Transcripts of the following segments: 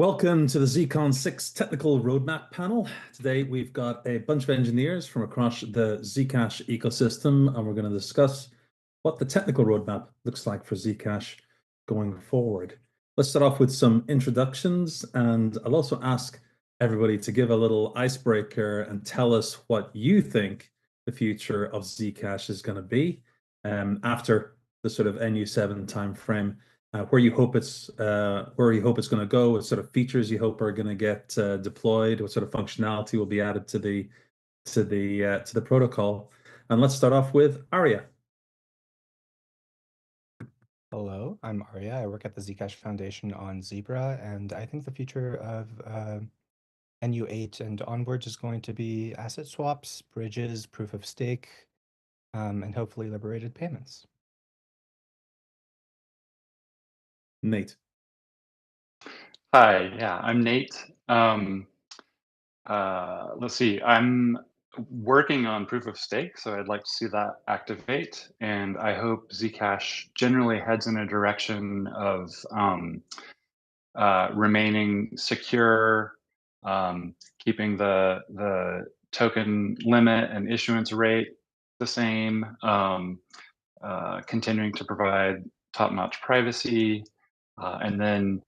Welcome to the Zcon VI technical roadmap panel. Today we've got a bunch of engineers from across the Zcash ecosystem, and we're going to discuss what the technical roadmap looks like for Zcash going forward. Let's start off with some introductions, and I'll also ask everybody to give a little icebreaker and tell us what you think the future of Zcash is going to be after the sort of NU7 timeframe. Where you hope it's going to go, what sort of features you hope are going to get deployed, what sort of functionality will be added to the protocol. And let's start off with Arya. Hello, I'm Arya. I work at the Zcash Foundation on Zebra, and I think the future of NU8 and onwards is going to be asset swaps, bridges, proof of stake, and hopefully liberated payments. Nate. Hi, yeah, I'm Nate. Let's see, I'm working on proof of stake, so I'd like to see that activate, and I hope Zcash generally heads in a direction of remaining secure, keeping the token limit and issuance rate the same, continuing to provide top-notch privacy, and then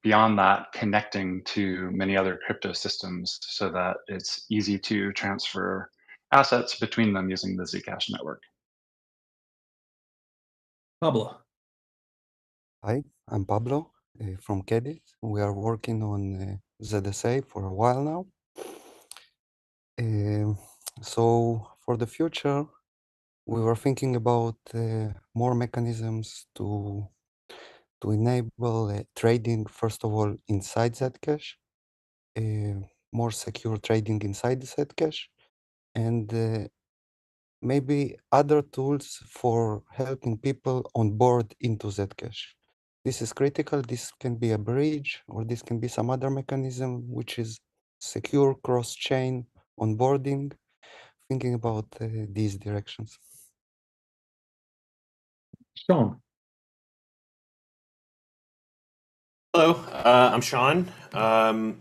beyond that, connecting to many other crypto systems so that it's easy to transfer assets between them using the Zcash network. Pablo. Hi, I'm Pablo from Cadiz. We are working on ZSA for a while now. So for the future, we were thinking about more mechanisms to enable trading, first of all, inside Zcash, more secure trading inside Zcash, and maybe other tools for helping people on board into Zcash. This is critical. This can be a bridge, or this can be some other mechanism which is secure cross-chain onboarding, thinking about these directions. Sean. Hello, I'm Sean. So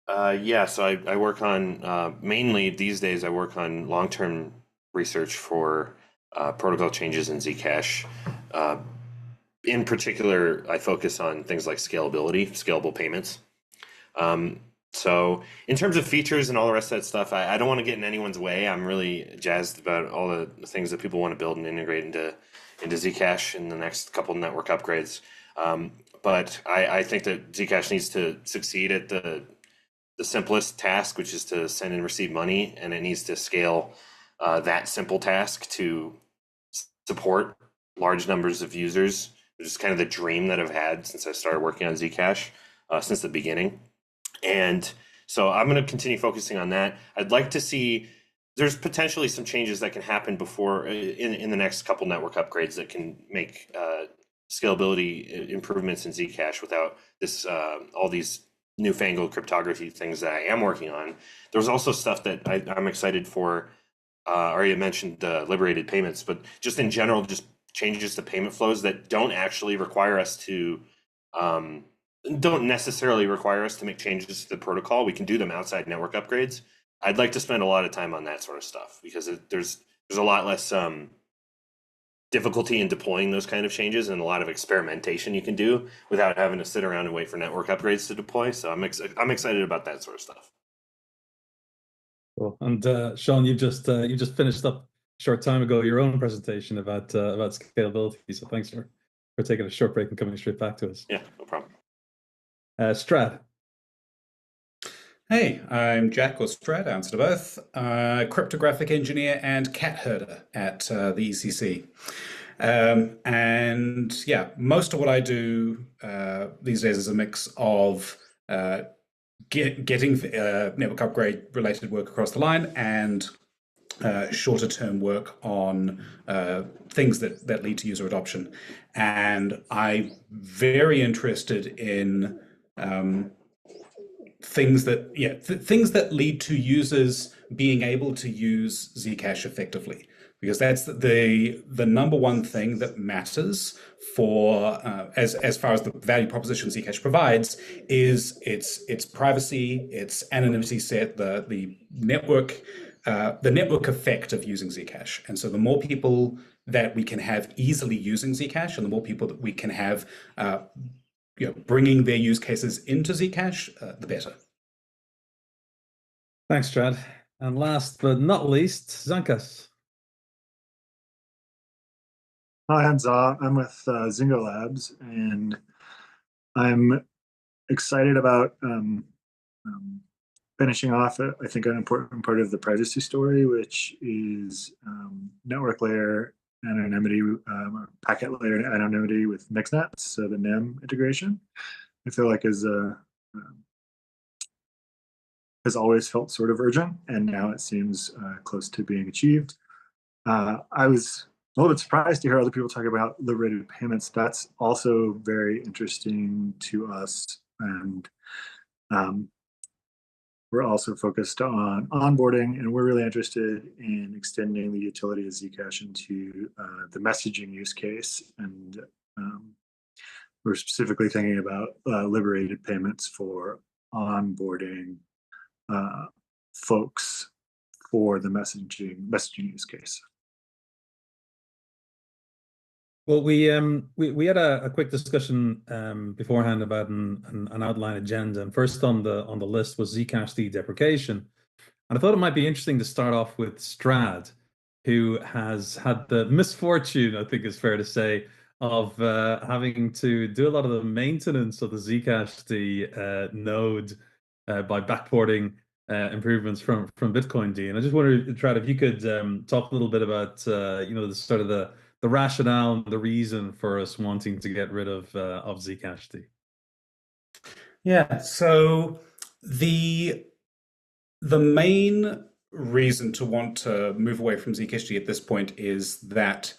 I work on, mainly these days, I work on long-term research for protocol changes in Zcash. In particular, I focus on things like scalability, scalable payments. So in terms of features and all the rest of that stuff, I don't want to get in anyone's way. I'm really jazzed about all the things that people want to build and integrate into Zcash in the next couple of network upgrades. But I think that Zcash needs to succeed at the simplest task, which is to send and receive money, and it needs to scale that simple task to support large numbers of users, which is kind of the dream that I've had since I started working on Zcash since the beginning. And so I'm going to continue focusing on that. I'd like to see there's potentially some changes that can happen before in the next couple network upgrades that can make scalability improvements in Zcash without this all these newfangled cryptography things that I am working on. There's also stuff that I'm excited for. Arya mentioned liberated payments, but just in general, just changes to payment flows that don't actually require us to don't necessarily require us to make changes to the protocol. We can do them outside network upgrades. I'd like to spend a lot of time on that sort of stuff because there's a lot less difficulty in deploying those kind of changes and a lot of experimentation you can do without having to sit around and wait for network upgrades to deploy. So I'm excited about that sort of stuff. Cool. And Sean, you just finished up a short time ago your own presentation about scalability. So thanks for taking a short break and coming straight back to us. Yeah, no problem. Strad. Hey, I'm Jack, or Strad, answer to both, cryptographic engineer and cat herder at the ECC. And yeah, most of what I do these days is a mix of getting network upgrade related work across the line and shorter term work on things that lead to user adoption. And I'm very interested in things that lead to users being able to use Zcash effectively. because that's the number one thing that matters for as far as the value proposition Zcash provides is its privacy, its anonymity set, the network effect of using Zcash. And so the more people that we can have easily using Zcash, and the more people that we can have bringing their use cases into Zcash, the better. Thanks, Chad. And last but not least, Zankas. Hi, I'm Za. I'm with Zingo Labs, and I'm excited about finishing off, I think, an important part of the privacy story, which is network layer anonymity, packet layer anonymity with mixnets, so the NEM integration. I feel like has always felt sort of urgent, and now it seems close to being achieved. I was a little bit surprised to hear other people talk about liberated payments. That's also very interesting to us, and we're also focused on onboarding, and we're really interested in extending the utility of Zcash into the messaging use case. And we're specifically thinking about liberated payments for onboarding folks for the messaging use case. Well, we had a quick discussion beforehand about an outline agenda, and first on the list was Zcash deprecation, and I thought it might be interesting to start off with Strad, who has had the misfortune, I think it's fair to say, of having to do a lot of the maintenance of the Zcash node by backporting improvements from Bitcoin D. And I just wondered, Strad, if you could talk a little bit about the sort of the rationale and the reason for us wanting to get rid of Zcash D. Yeah, so the main reason to want to move away from Zcash D at this point is that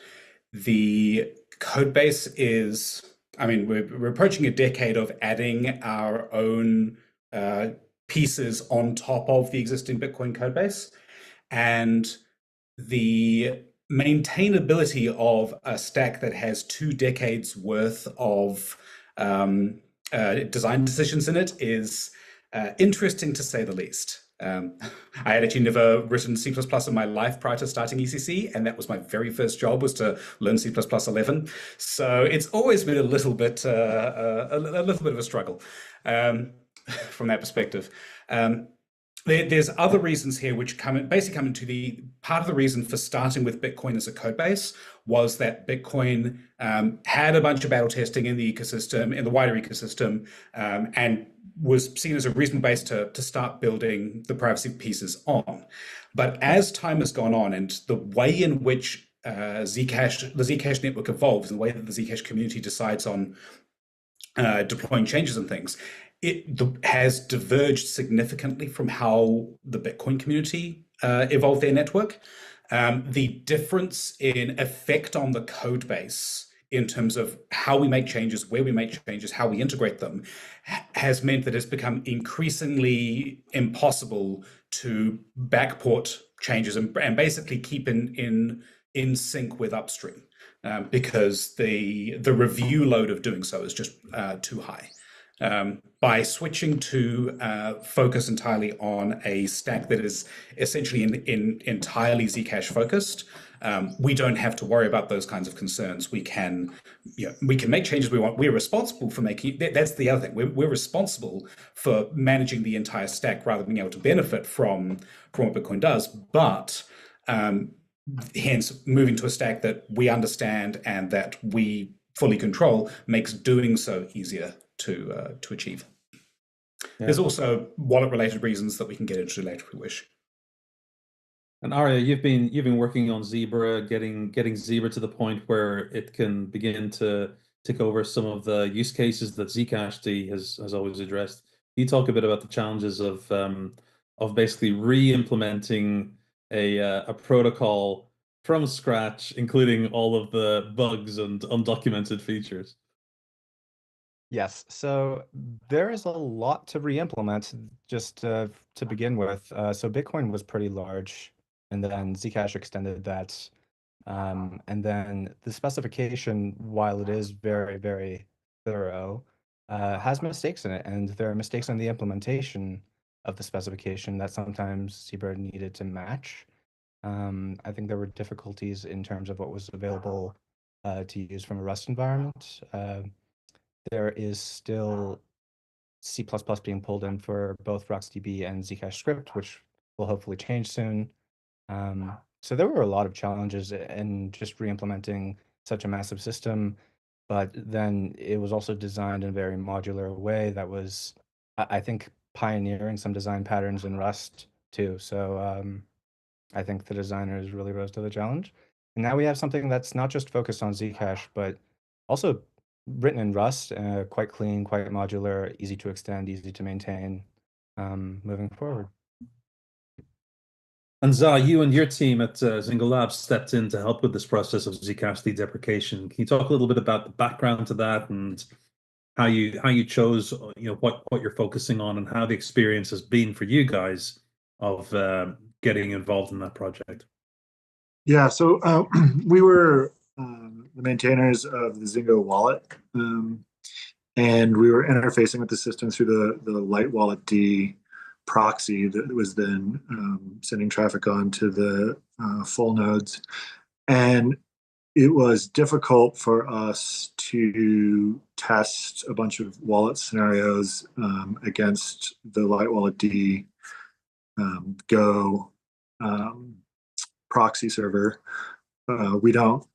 the code base is, I mean, we're approaching a decade of adding our own pieces on top of the existing Bitcoin code base, and the maintainability of a stack that has 2 decades worth of design decisions in it is interesting, to say the least. I had actually never written C++ in my life prior to starting ECC, and that was my very first job, was to learn C++ 11. So it's always been a little bit of a struggle from that perspective. There's other reasons here which basically come into the part of the reason for starting with Bitcoin as a code base was that Bitcoin had a bunch of battle testing in the ecosystem, in the wider ecosystem, and was seen as a reasonable base to start building the privacy pieces on. But as time has gone on, and the way in which the Zcash network evolves, and the way that the Zcash community decides on deploying changes and things, it has diverged significantly from how the Bitcoin community evolved their network. The difference in effect on the code base in terms of how we make changes, where we make changes, how we integrate them, has meant that it's become increasingly impossible to backport changes and basically keep in sync with upstream, because the review load of doing so is just too high. By switching to focus entirely on a stack that is essentially entirely Zcash focused, we don't have to worry about those kinds of concerns. We can make changes we want. We're responsible for making. That's the other thing. We're responsible for managing the entire stack rather than being able to benefit from what Bitcoin does. But hence, moving to a stack that we understand and that we fully control makes doing so easier to achieve. Yeah. There's also wallet-related reasons that we can get into later if we wish. And Arya, you've been working on Zebra, getting Zebra to the point where it can begin to take over some of the use cases that Zcash D has always addressed. Can you talk a bit about the challenges of basically re-implementing a protocol from scratch, including all of the bugs and undocumented features? Yes, so there is a lot to re-implement just to begin with. So Bitcoin was pretty large, and then Zcash extended that And then the specification, while it is very, very thorough, has mistakes in it. And there are mistakes in the implementation of the specification that sometimes Zebra needed to match. I think there were difficulties in terms of what was available to use from a Rust environment. There is still C++ being pulled in for both RocksDB and Zcash script, which will hopefully change soon. So there were a lot of challenges in just re-implementing such a massive system, but then it was also designed in a very modular way that was, I think, pioneering some design patterns in Rust too. So I think the designers really rose to the challenge. And now we have something that's not just focused on Zcash, but also written in Rust, quite clean, quite modular, easy to extend, easy to maintain, moving forward. And Za, you and your team at Zingo Labs stepped in to help with this process of Zcash deprecation. Can you talk a little bit about the background to that and how you chose, what you're focusing on and how the experience has been for you guys of getting involved in that project? Yeah, so we were the maintainers of the Zingo wallet, and we were interfacing with the system through the Light Wallet D proxy that was then sending traffic on to the full nodes. And it was difficult for us to test a bunch of wallet scenarios against the Light Wallet D Go proxy server. We don't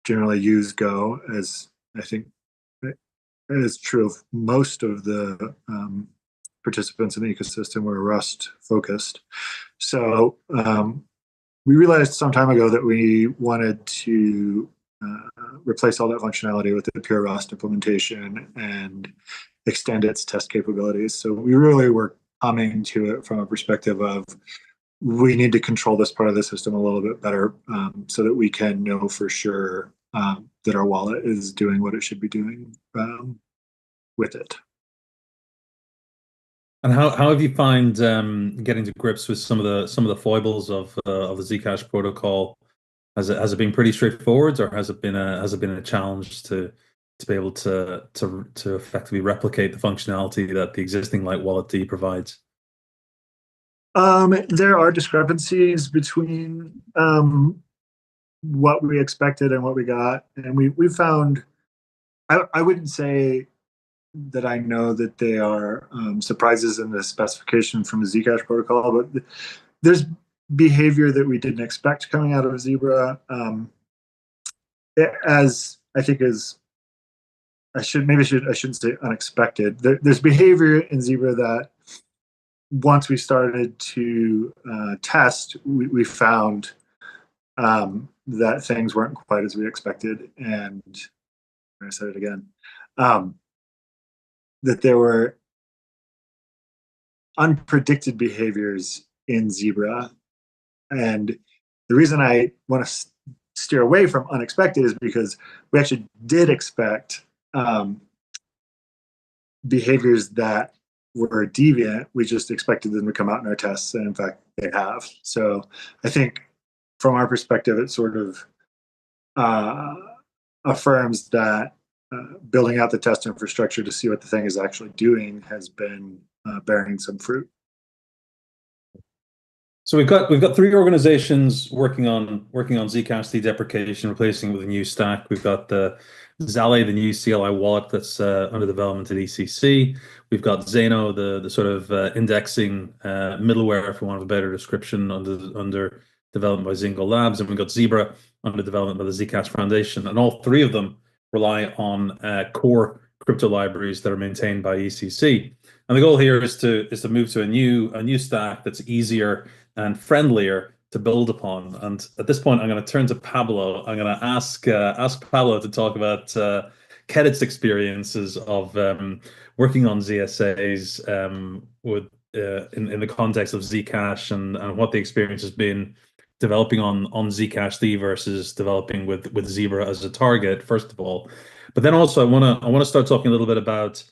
generally use Go, as I think is true of most of the participants in the ecosystem were Rust focused. So we realized some time ago that we wanted to replace all that functionality with the pure Rust implementation and extend its test capabilities. So we really were coming to it from a perspective of we need to control this part of the system a little bit better so that we can know for sure that our wallet is doing what it should be doing with it. And how have you found getting to grips with some of the foibles of the Zcash protocol? Has it been pretty straightforward, or has it been a challenge to be able to effectively replicate the functionality that the existing Light Wallet D provides? There are discrepancies between what we expected and what we got, and we found. I wouldn't say that I know that they are surprises in the specification from the Zcash protocol, but there's behavior that we didn't expect coming out of Zebra. As I think is, I shouldn't say unexpected. There's behavior in Zebra that once we started to test, we found that things weren't quite as we expected, and I said it again. That there were unpredicted behaviors in Zebra. And the reason I want to steer away from unexpected is because we actually did expect behaviors that were deviant. We just expected them to come out in our tests, and in fact, they have. So I think from our perspective, it sort of affirms that building out the test infrastructure to see what the thing is actually doing has been bearing some fruit. So we've got 3 organizations working on Zcash deprecation, replacing it with a new stack. We've got the Zale, the new CLI wallet that's under development at ECC. We've got Zeno, the sort of indexing middleware, for want of a better description, under development by Zingo Labs, and we've got Zebra under development by the Zcash Foundation, and all 3 of them rely on core crypto libraries that are maintained by ECC. And the goal here is to move to a new stack that's easier and friendlier to build upon. And at this point, I'm going to turn to Pablo. I'm going to ask Pablo to talk about Kedit's experiences of working on ZSAs in the context of Zcash and what the experience has been developing on Zcash D versus developing with Zebra as a target, first of all. But then also I want to start talking a little bit about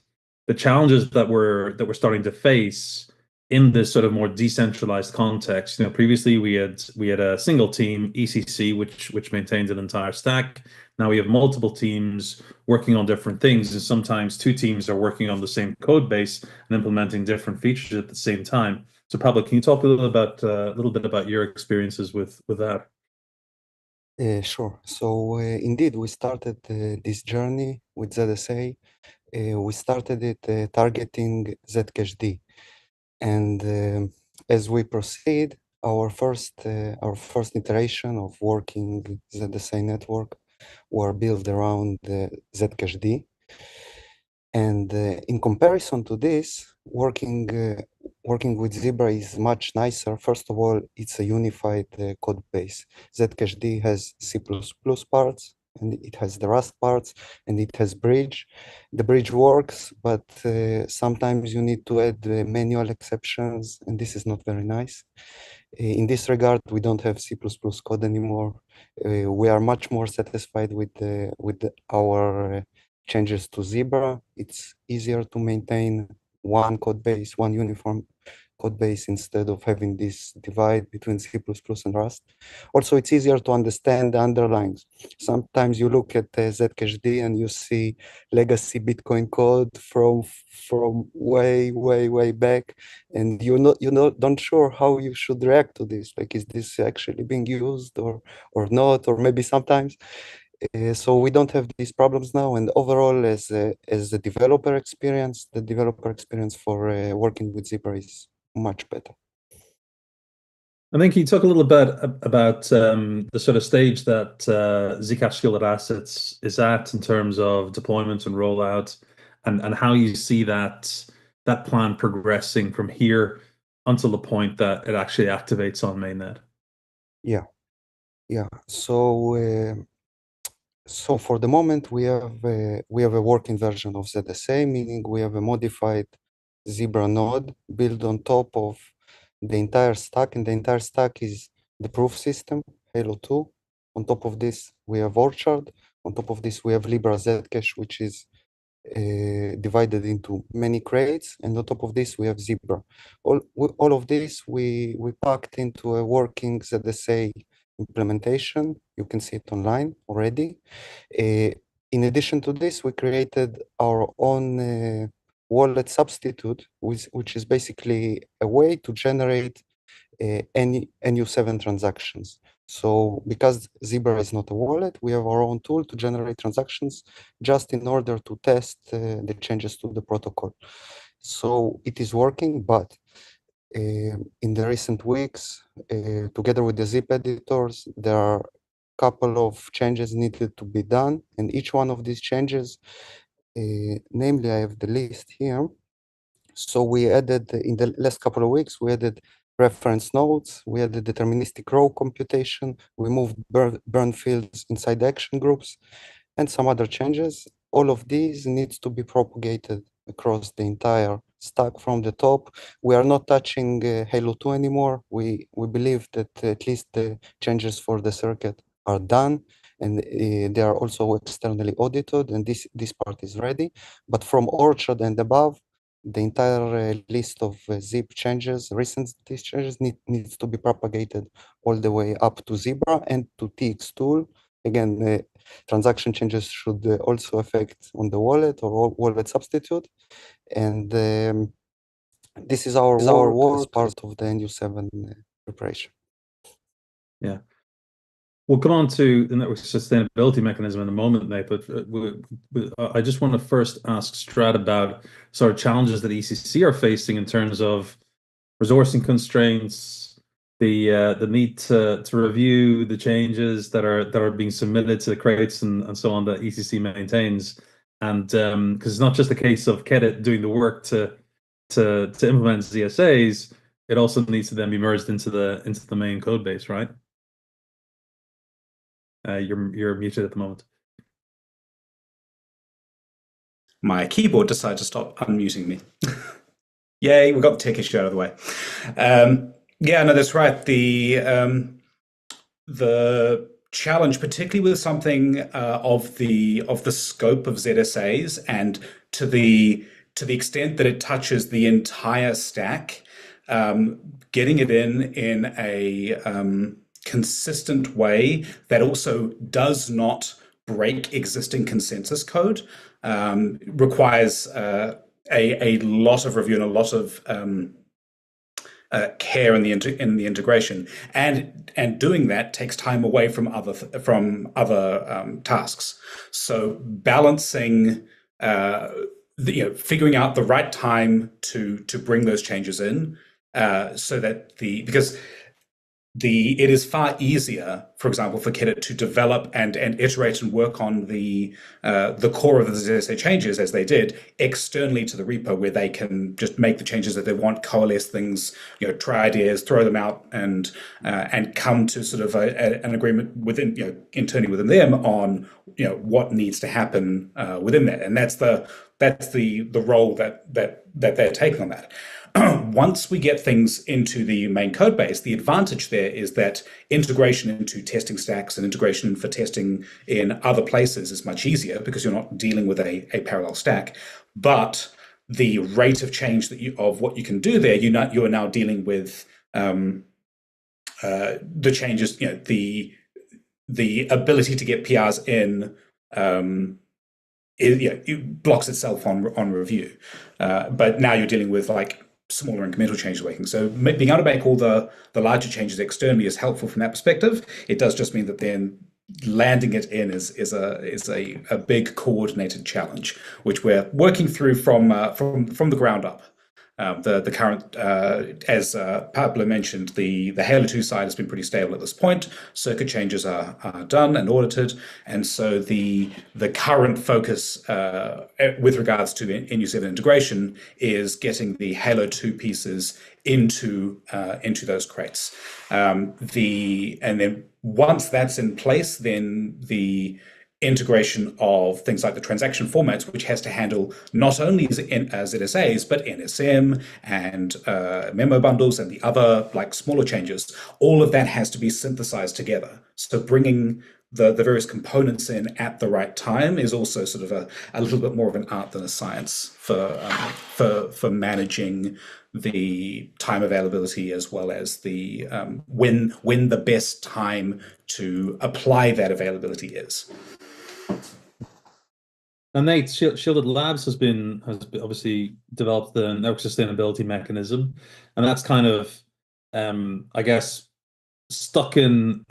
the challenges that we're starting to face in this sort of more decentralized context. Previously we had a single team, ECC, which maintains an entire stack. Now we have multiple teams working on different things, and sometimes two teams are working on the same code base and implementing different features at the same time. So Pablo, can you talk a little bit about your experiences with that? Sure. So indeed, we started this journey with ZSA. We started it targeting Zcash D, and as we proceed, our first iteration of working ZSA network were built around Zcash D. And in comparison to this, working with Zebra is much nicer. First of all, it's a unified code base. Zcash D has C++ parts, and it has the Rust parts, and it has bridge. The bridge works, but sometimes you need to add manual exceptions, and this is not very nice. In this regard, we don't have C++ code anymore. We are much more satisfied with our changes to Zebra. It's easier to maintain one code base, one uniform code base, instead of having this divide between C++ and Rust. Also, it's easier to understand the underlines. Sometimes you look at Zcash D and you see legacy Bitcoin code from way back, and you're not sure how you should react to this. Like, is this actually being used or not? Or maybe sometimes. So we don't have these problems now, and overall, as a developer experience, the developer experience for working with Zebra is much better. I think you talk a little bit about the sort of stage that Zcash Shielded Assets is at in terms of deployment and rollout, and how you see that plan progressing from here until the point that it actually activates on mainnet. Yeah. So for the moment, we have a working version of ZSA, meaning we have a modified Zebra node built on top of the entire stack, and the entire stack is the proof system, Halo 2. On top of this, we have Orchard. On top of this, we have Libra Zcash, which is divided into many crates, and on top of this, we have Zebra. All of this we packed into a working ZSA implementation. You can see it online already. In addition to this, we created our own wallet substitute, which is basically a way to generate any NU7 transactions. So because Zebra is not a wallet, we have our own tool to generate transactions just in order to test the changes to the protocol. So it is working, but in the recent weeks, together with the zip editors, there are a couple of changes needed to be done, and each one of these changes, namely, I have the list here. So we added, in the last couple of weeks, we added reference nodes, we added deterministic row computation, we moved burn fields inside action groups, and some other changes. All of these needs to be propagated across the entire stack from the top. We are not touching Halo 2 anymore. We believe that at least the changes for the circuit are done, and they are also externally audited, and this part is ready. But from Orchard and above, the entire list of zip changes, recent these changes needs to be propagated all the way up to Zebra and to TX tool. Again, transaction changes should also affect on the wallet or wallet substitute. And this is our work as part of the NU7 preparation. Yeah. We'll come on to the network sustainability mechanism in a moment, Nate, but I just want to first ask Strat about sort of challenges that ECC are facing in terms of resourcing constraints, the need to review the changes that are being submitted to the crates and so on that ECC maintains, and because it's not just a case of Kedit doing the work to implement ZSAs, it also needs to then be merged into the main code base, right? You're muted at the moment. My keyboard decided to stop unmuting me. Yay, we got the tech issue out of the way. Yeah, no, that's right. The challenge, particularly with something of the scope of ZSAs, and to the extent that it touches the entire stack, getting it in a consistent way that also does not break existing consensus code requires a lot of review and a lot of care in the integration, and doing that takes time away from other tasks. So balancing, figuring out the right time to bring those changes in, so that because it is far easier, for example, for Kedit to develop and iterate and work on the core of the ZSA changes as they did externally to the repo, where they can just make the changes that they want, coalesce things, try ideas, throw them out, and come to sort of an agreement within, internally within them on what needs to happen within that, and that's the role that they're taking on that. Once we get things into the main code base, the advantage there is that integration into testing stacks and integration for testing in other places is much easier because you're not dealing with a parallel stack. But the rate of change of what you can do there, you are now dealing with the changes, the ability to get PRs in. It blocks itself on review, but now you're dealing with like smaller incremental changes working. So being able to make all the larger changes externally is helpful from that perspective. It does just mean that then landing it in is a big coordinated challenge, which we're working through from the ground up. The current, as Pablo mentioned, the Halo 2 side has been pretty stable at this point. Circuit changes are done and audited, and so the current focus with regards to NU7 integration is getting the Halo 2 pieces into those crates. And then once that's in place, then the integration of things like the transaction formats, which has to handle not only ZSAs, but NSM and memo bundles and the other like smaller changes. All of that has to be synthesized together. So bringing the various components in at the right time is also sort of a little bit more of an art than a science for managing the time availability, as well as the when the best time to apply that availability is. And Nate, Shielded Labs has obviously developed the network sustainability mechanism, and that's kind of, I guess, stuck in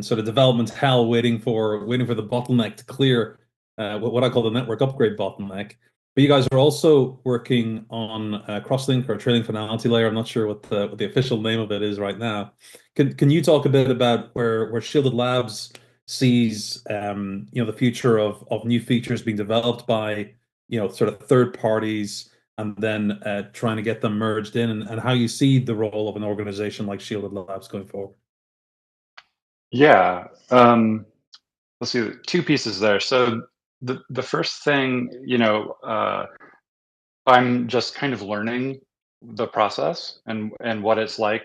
sort of development hell, waiting for the bottleneck to clear, what I call the network upgrade bottleneck. But you guys are also working on crosslink or trailing finality layer. I'm not sure what the official name of it is right now. Can you talk a bit about where Shielded Labs sees the future of new features being developed by sort of third parties, and then trying to get them merged in, and how you see the role of an organization like Shielded Labs going forward? Yeah, let's see, two pieces there. So the first thing, I'm just kind of learning the process and what it's like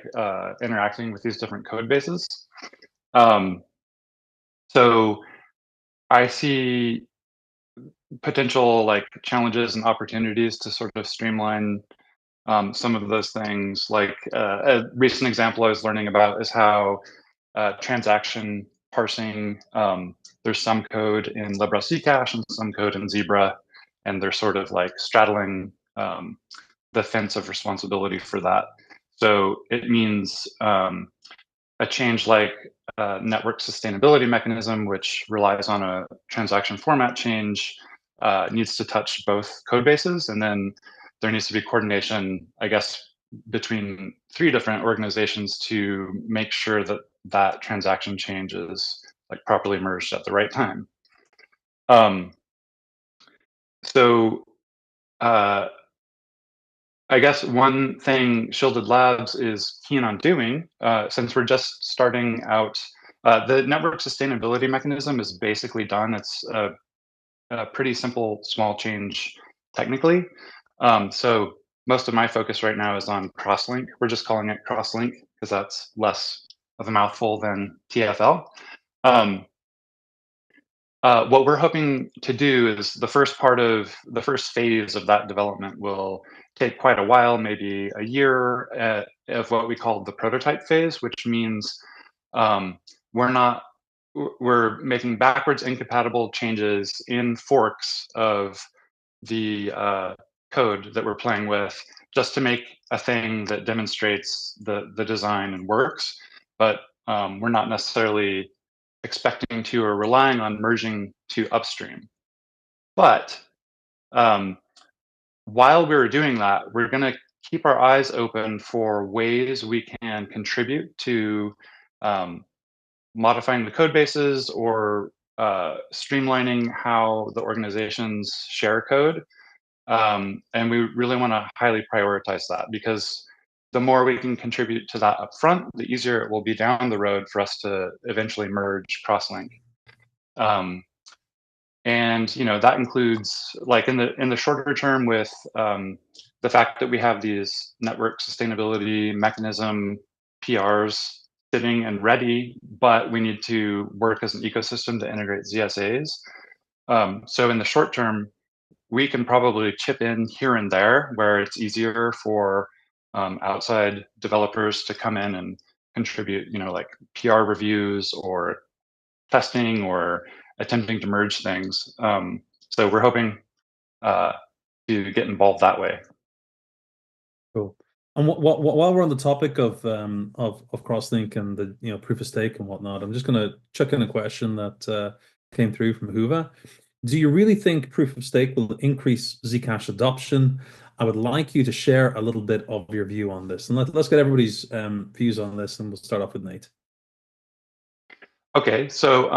interacting with these different code bases. So I see potential like challenges and opportunities to sort of streamline some of those things. Like a recent example I was learning about is how transaction parsing, there's some code in Libra Zcash and some code in Zebra, and they're sort of like straddling the fence of responsibility for that. So it means a change like network sustainability mechanism, which relies on a transaction format change, needs to touch both code bases, and then there needs to be coordination, I guess, between 3 different organizations to make sure that that transaction change is like properly merged at the right time. I guess one thing Shielded Labs is keen on doing, since we're just starting out, the network sustainability mechanism is basically done. It's a pretty simple, small change technically. So most of my focus right now is on crosslink. We're just calling it crosslink because that's less of a mouthful than TFL. What we're hoping to do is the first phase of that development will take quite a while, maybe a year, of what we call the prototype phase, which means we're making backwards incompatible changes in forks of the code that we're playing with, just to make a thing that demonstrates the design and works. But we're not necessarily expecting to or relying on merging to upstream. But while we were doing that, we're going to keep our eyes open for ways we can contribute to modifying the code bases or streamlining how the organizations share code. And we really want to highly prioritize that, because the more we can contribute to that upfront, the easier it will be down the road for us to eventually merge cross-link. And that includes, like, in the shorter term, with the fact that we have these network sustainability mechanism PRs sitting and ready, but we need to work as an ecosystem to integrate ZSAs. So in the short term, we can probably chip in here and there where it's easier for outside developers to come in and contribute, like PR reviews or testing or attempting to merge things. So we're hoping to get involved that way. Cool. And while we're on the topic of crosslink and the proof of stake and whatnot, I'm just going to chuck in a question that came through from Huva. Do you really think proof of stake will increase Zcash adoption? I would like you to share a little bit of your view on this, and let's get everybody's views on this, and we'll start off with Nate. Okay, so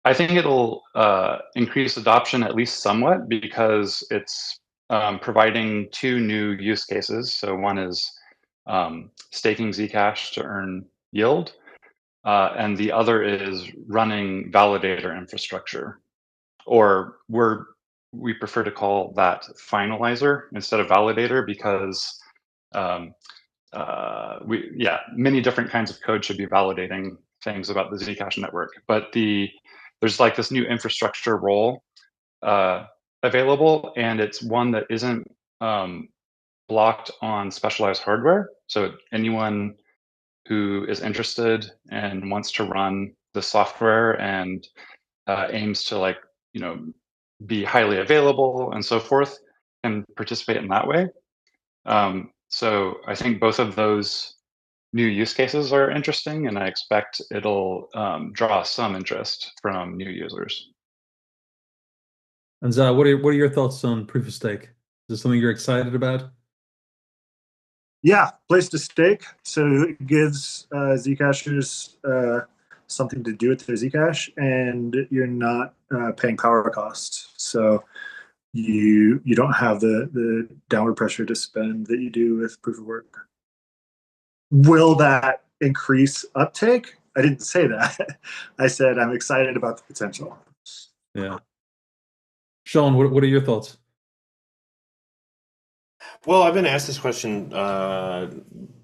I think it'll increase adoption at least somewhat, because it's providing two new use cases. So one is staking Zcash to earn yield, and the other is running validator infrastructure, or we prefer to call that finalizer instead of validator, because many different kinds of code should be validating things about the Zcash network. But there's like this new infrastructure role available, and it's one that isn't blocked on specialized hardware. So anyone who is interested and wants to run the software and aims to be highly available and so forth can participate in that way. So I think both of those new use cases are interesting, and I expect it'll draw some interest from new users. And Za, what are your thoughts on proof of stake? Is this something you're excited about? Yeah, place to stake. So it gives Zcashers something to do with their Zcash, and you're not paying power costs. So you don't have the downward pressure to spend that you do with proof of work. Will that increase uptake? I didn't say that. I said I'm excited about the potential. Yeah. Sean, what are your thoughts? Well, I've been asked this question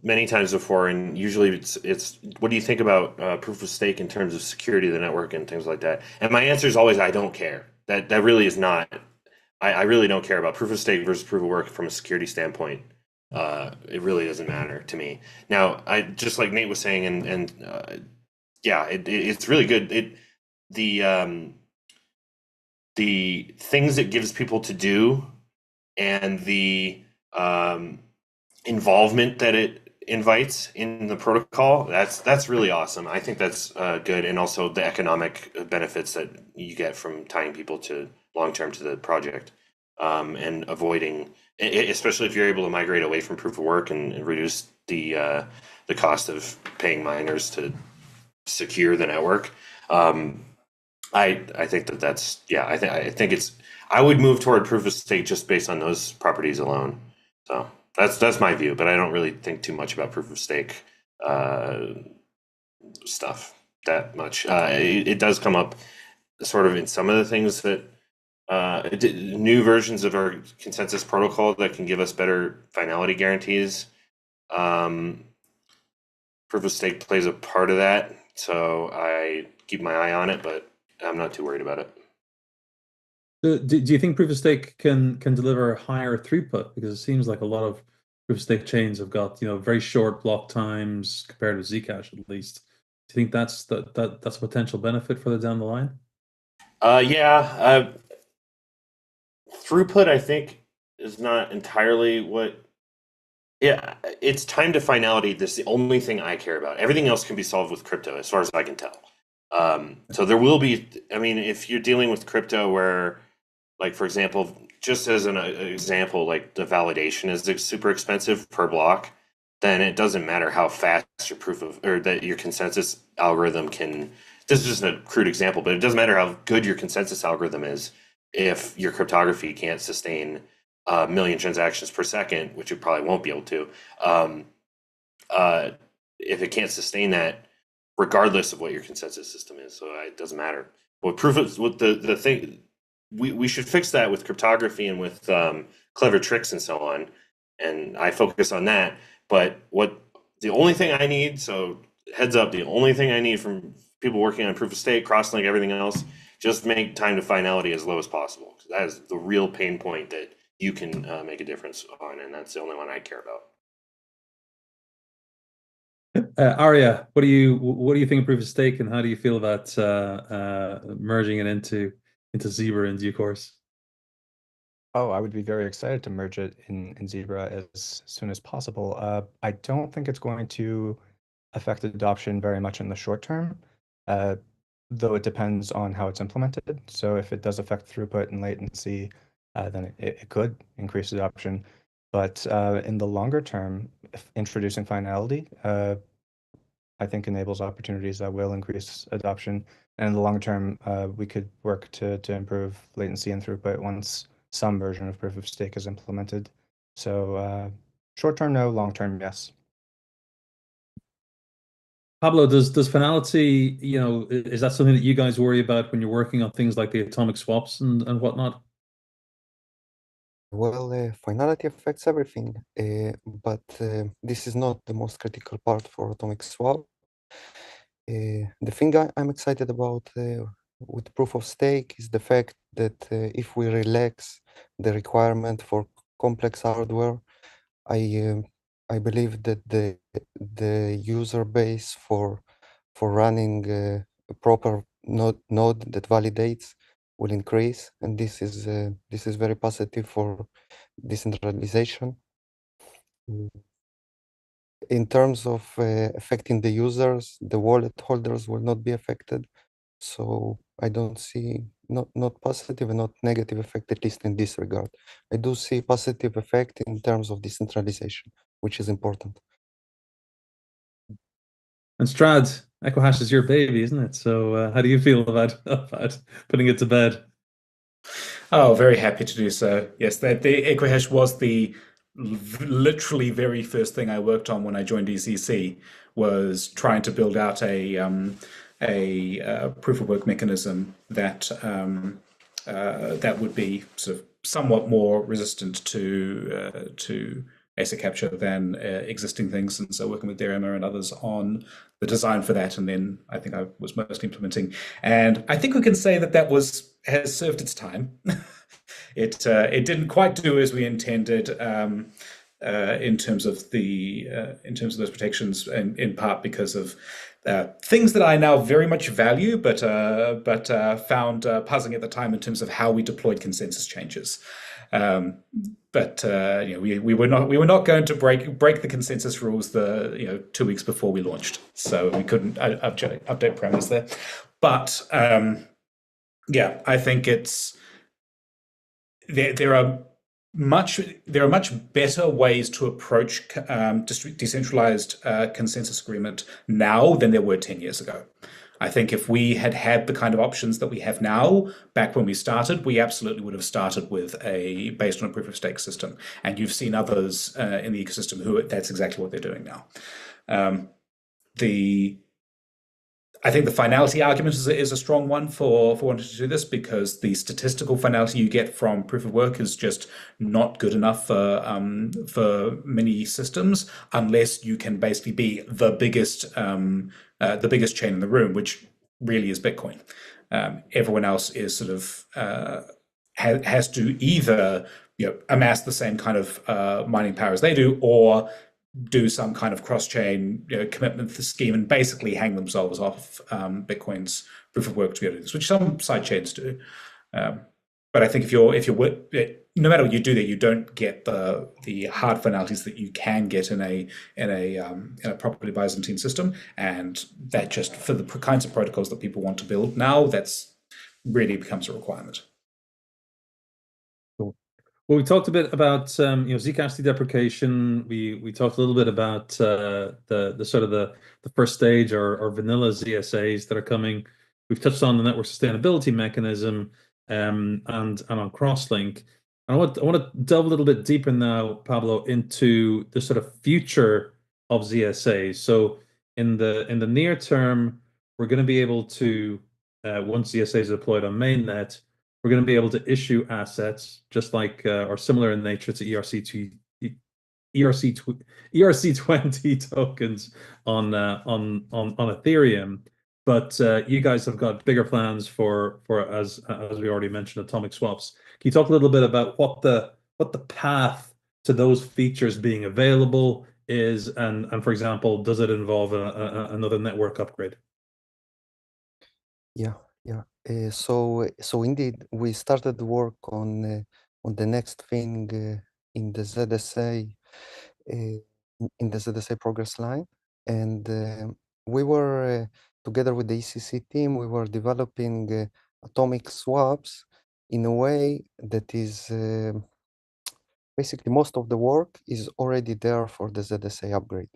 many times before, and usually it's what do you think about proof of stake in terms of security of the network and things like that? And my answer is always, I don't care. That really is not. I really don't care about proof of stake versus proof of work from a security standpoint. It really doesn't matter to me. Now, I just like Nate was saying, and it's really good. The things it gives people to do, and the involvement that it invites in the protocol, that's really awesome. I think that's good, and also the economic benefits that you get from tying people to long-term to the project, and avoiding, especially if you're able to migrate away from proof of work and reduce the cost of paying miners to secure the network. I think that's I think it's, I would move toward proof of stake just based on those properties alone. So that's my view, but I don't really think too much about proof of stake stuff that much. It does come up sort of in some of the things that new versions of our consensus protocol that can give us better finality guarantees. Proof of stake plays a part of that, so I keep my eye on it, but I'm not too worried about it. Do you think proof of stake can deliver higher throughput? Because it seems like a lot of proof of stake chains have got, very short block times compared with Zcash at least. Do you think that's a potential benefit further down the line? Yeah. Throughput, I think, is not entirely what. Yeah, it's time to finality. This is the only thing I care about. Everything else can be solved with crypto, as far as I can tell. So there will be. I mean, if you're dealing with crypto, where, like, for example, just as an example, like the validation is super expensive per block, then it doesn't matter how fast your that your consensus algorithm can. This is just a crude example, but it doesn't matter how good your consensus algorithm is if your cryptography can't sustain a million transactions per second, which it probably won't be able to. If it can't sustain that, regardless of what your consensus system is, so it doesn't matter. What proof of what the thing we should fix that with cryptography and with clever tricks and so on, and I focus on that. But the only thing I need, so heads up, the only thing I need from people working on proof of stake, crosslink, everything else, just make time to finality as low as possible. That is the real pain point that you can make a difference on, and that's the only one I care about. Arya, what do you think of proof of stake, and how do you feel about merging it into Zebra in due course? Oh, I would be very excited to merge it in Zebra as soon as possible. I don't think it's going to affect adoption very much in the short term, though it depends on how it's implemented. So if it does affect throughput and latency, then it could increase adoption. But in the longer term, introducing finality, I think enables opportunities that will increase adoption. And in the long term, we could work to improve latency and throughput once some version of proof of stake is implemented. So short term, no, long term, yes. Pablo, does finality, is that something that you guys worry about when you're working on things like the atomic swaps and whatnot? Well, finality affects everything, but this is not the most critical part for atomic swap. The thing I'm excited about with proof of stake is the fact that if we relax the requirement for complex hardware, I believe that the user base for running a proper node that validates will increase, and this is very positive for decentralization. In terms of affecting the users, the wallet holders will not be affected. So I don't see not positive and not negative effect, at least in this regard. I do see positive effect in terms of decentralization, which is important. And Strad, Ecohash is your baby, isn't it? So how do you feel about putting it to bed? Oh, very happy to do so. Yes, the Ecohash was the literally very first thing I worked on when I joined ECC, was trying to build out a proof of work mechanism that that would be sort of somewhat more resistant to ASIC capture than existing things. And so working with Derima and others on the design for that, and then I think I was mostly implementing. And I think we can say that has served its time. It didn't quite do as we intended in terms of those protections, in part because of things that I now very much value, but found puzzling at the time in terms of how we deployed consensus changes. We were not going to break the consensus rules 2 weeks before we launched, so we couldn't update parameters there. But yeah, I think there are much better ways to approach decentralized consensus agreement now than there were 10 years ago. I think if we had had the kind of options that we have now, back when we started, we absolutely would have started with based on a proof of stake system. And you've seen others in the ecosystem that's exactly what they're doing now. I think the finality argument is a strong one for wanting to do this, because the statistical finality you get from proof of work is just not good enough for many systems, unless you can basically be the biggest chain in the room, which really is Bitcoin. Everyone else is sort of has to either amass the same kind of mining power as they do, or do some kind of cross-chain commitment commitment and basically hang themselves off Bitcoin's proof of work to be able to do this, which some sidechains do. But I think if you're no matter what you do, that you don't get the hard finalities that you can get in a properly Byzantine system, and that just for the kinds of protocols that people want to build now, that's really becomes a requirement. Cool. Well, we talked a bit about Zcash deprecation. We talked a little bit about the sort of the first stage or vanilla ZSAs that are coming. We've touched on the network sustainability mechanism and on crosslink. I want to delve a little bit deeper now, Pablo, into the sort of future of ZSAs. So in the near term, we're going to be able to once ZSAs are deployed on mainnet, we're going to be able to issue assets just like or similar in nature to ERC20 tokens on Ethereum. But you guys have got bigger plans for as we already mentioned, atomic swaps. Can you talk a little bit about what the path to those features being available is, and for example, does it involve another network upgrade? Yeah. So indeed, we started work on the next thing in the ZSA progress line, and we were together with the ECC team. We were developing atomic swaps in a way that is basically most of the work is already there for the ZSA upgrade.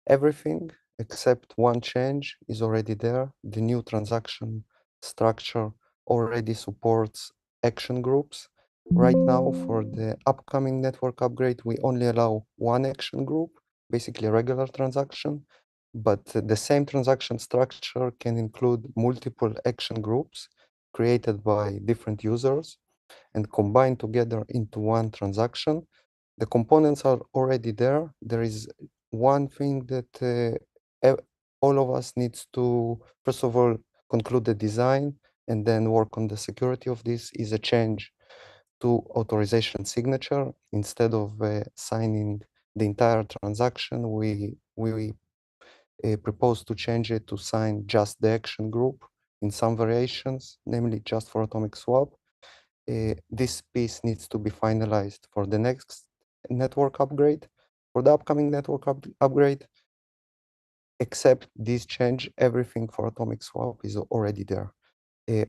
Everything except one change is already there. The new transaction structure already supports action groups. Right now, for the upcoming network upgrade, we only allow one action group, basically a regular transaction, but the same transaction structure can include multiple action groups created by different users and combined together into one transaction. The components are already there. There is one thing that all of us needs to, first of all, conclude the design and then work on the security of this, is a change to authorization signature. Instead of signing the entire transaction, we propose to change it to sign just the action group in some variations, namely just for atomic swap. This piece needs to be finalized for the next network upgrade. For the upcoming network upgrade, except this change, everything for atomic swap is already there.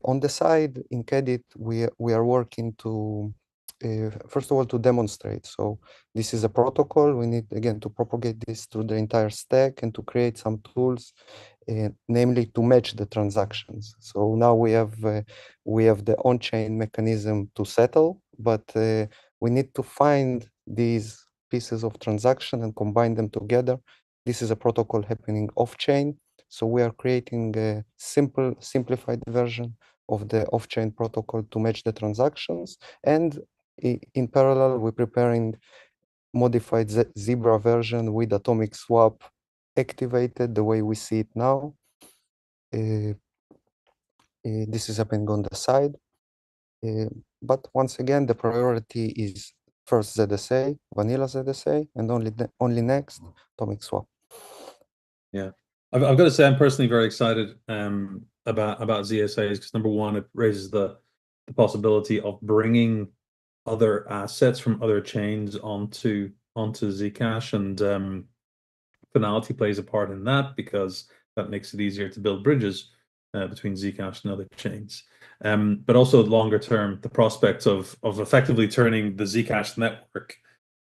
On the side, in Kedit, we are working to, first of all, to demonstrate. So this is a protocol. We need, again, to propagate this through the entire stack and to create some tools, namely to match the transactions. So now we have the on-chain mechanism to settle, but we need to find these pieces of transaction and combine them together. This is a protocol happening off-chain. So we are creating a simplified version of the off-chain protocol to match the transactions. And in parallel, we're preparing modified Zebra version with atomic swap activated the way we see it now. This is happening on the side. But once again, the priority is first ZSA, vanilla ZSA, and only next atomic swap. Yeah, I've got to say I'm personally very excited about ZSAs because number one, it raises the possibility of bringing other assets from other chains onto Zcash, and finality plays a part in that because that makes it easier to build bridges between Zcash and other chains. But also longer term, the prospect of effectively turning the Zcash network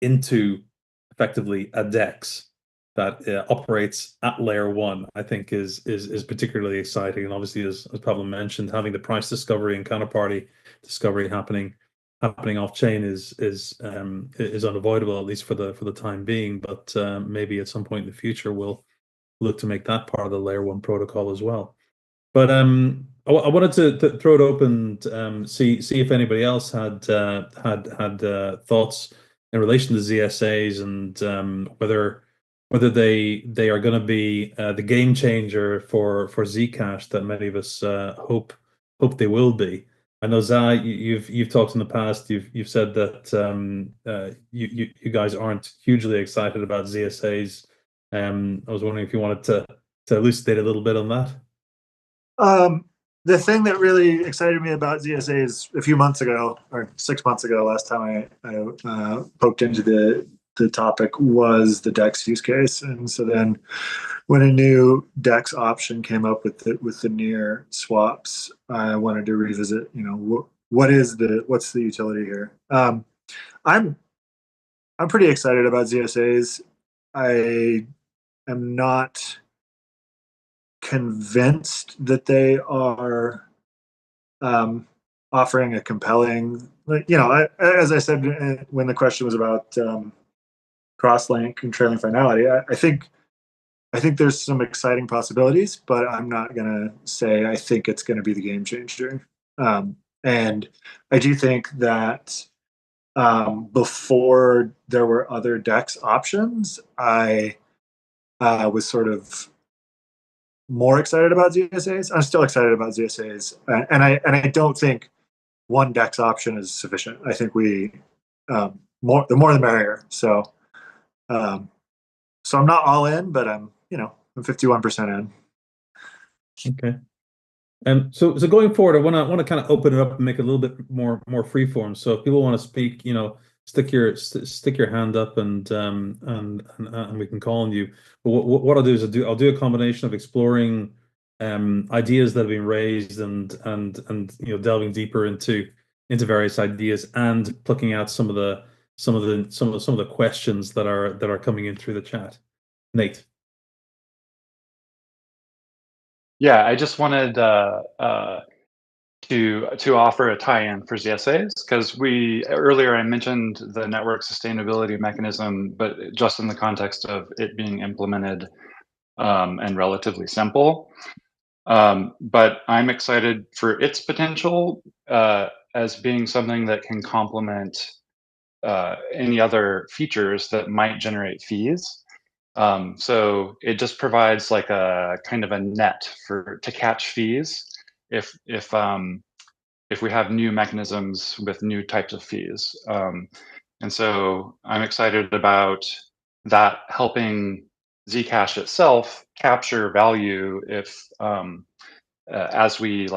into effectively a DEX that operates at layer one, I think is particularly exciting. And obviously, as Pablo mentioned, having the price discovery and counterparty discovery happening off chain is unavoidable, at least for the time being. But maybe at some point in the future, we'll look to make that part of the layer one protocol as well. But I wanted to throw it open, see if anybody else had thoughts in relation to ZSAs and whether they are going to be the game changer for Zcash that many of us hope hope they will be. I know Zai, you've talked in the past. You've said that you guys aren't hugely excited about ZSAs. I was wondering if you wanted to elucidate a little bit on that. The thing that really excited me about ZSAs a few months ago, or 6 months ago, last time I poked into the topic, was the DEX use case. And so then when a new DEX option came up with the near swaps, I wanted to revisit, what's the utility here? I'm pretty excited about ZSAs. I am not convinced that they are offering a compelling, as I said when the question was about cross-link and trailing finality, I think there's some exciting possibilities, but I'm not gonna say I think it's gonna be the game changer. And I do think that before there were other DEX options, I was sort of more excited about ZSAs. I'm still excited about ZSAs, and I don't think one DEX option is sufficient. I think the more the merrier. So I'm not all in, but I'm 51% in. Okay. So going forward, I want to kind of open it up and make it a little bit more freeform. So if people want to speak, stick your hand up and we can call on you. But what I'll do is I'll do a combination of exploring ideas that have been raised and delving deeper into various ideas and plucking out some of the questions that are coming in through the chat. Nate. Yeah, I just wanted to offer a tie-in for ZSAs, because earlier I mentioned the network sustainability mechanism, but just in the context of it being implemented and relatively simple. But I'm excited for its potential as being something that can complement any other features that might generate fees. So it just provides like a kind of a net to catch fees if we have new mechanisms with new types of fees. And so I'm excited about that helping Zcash itself capture value if as we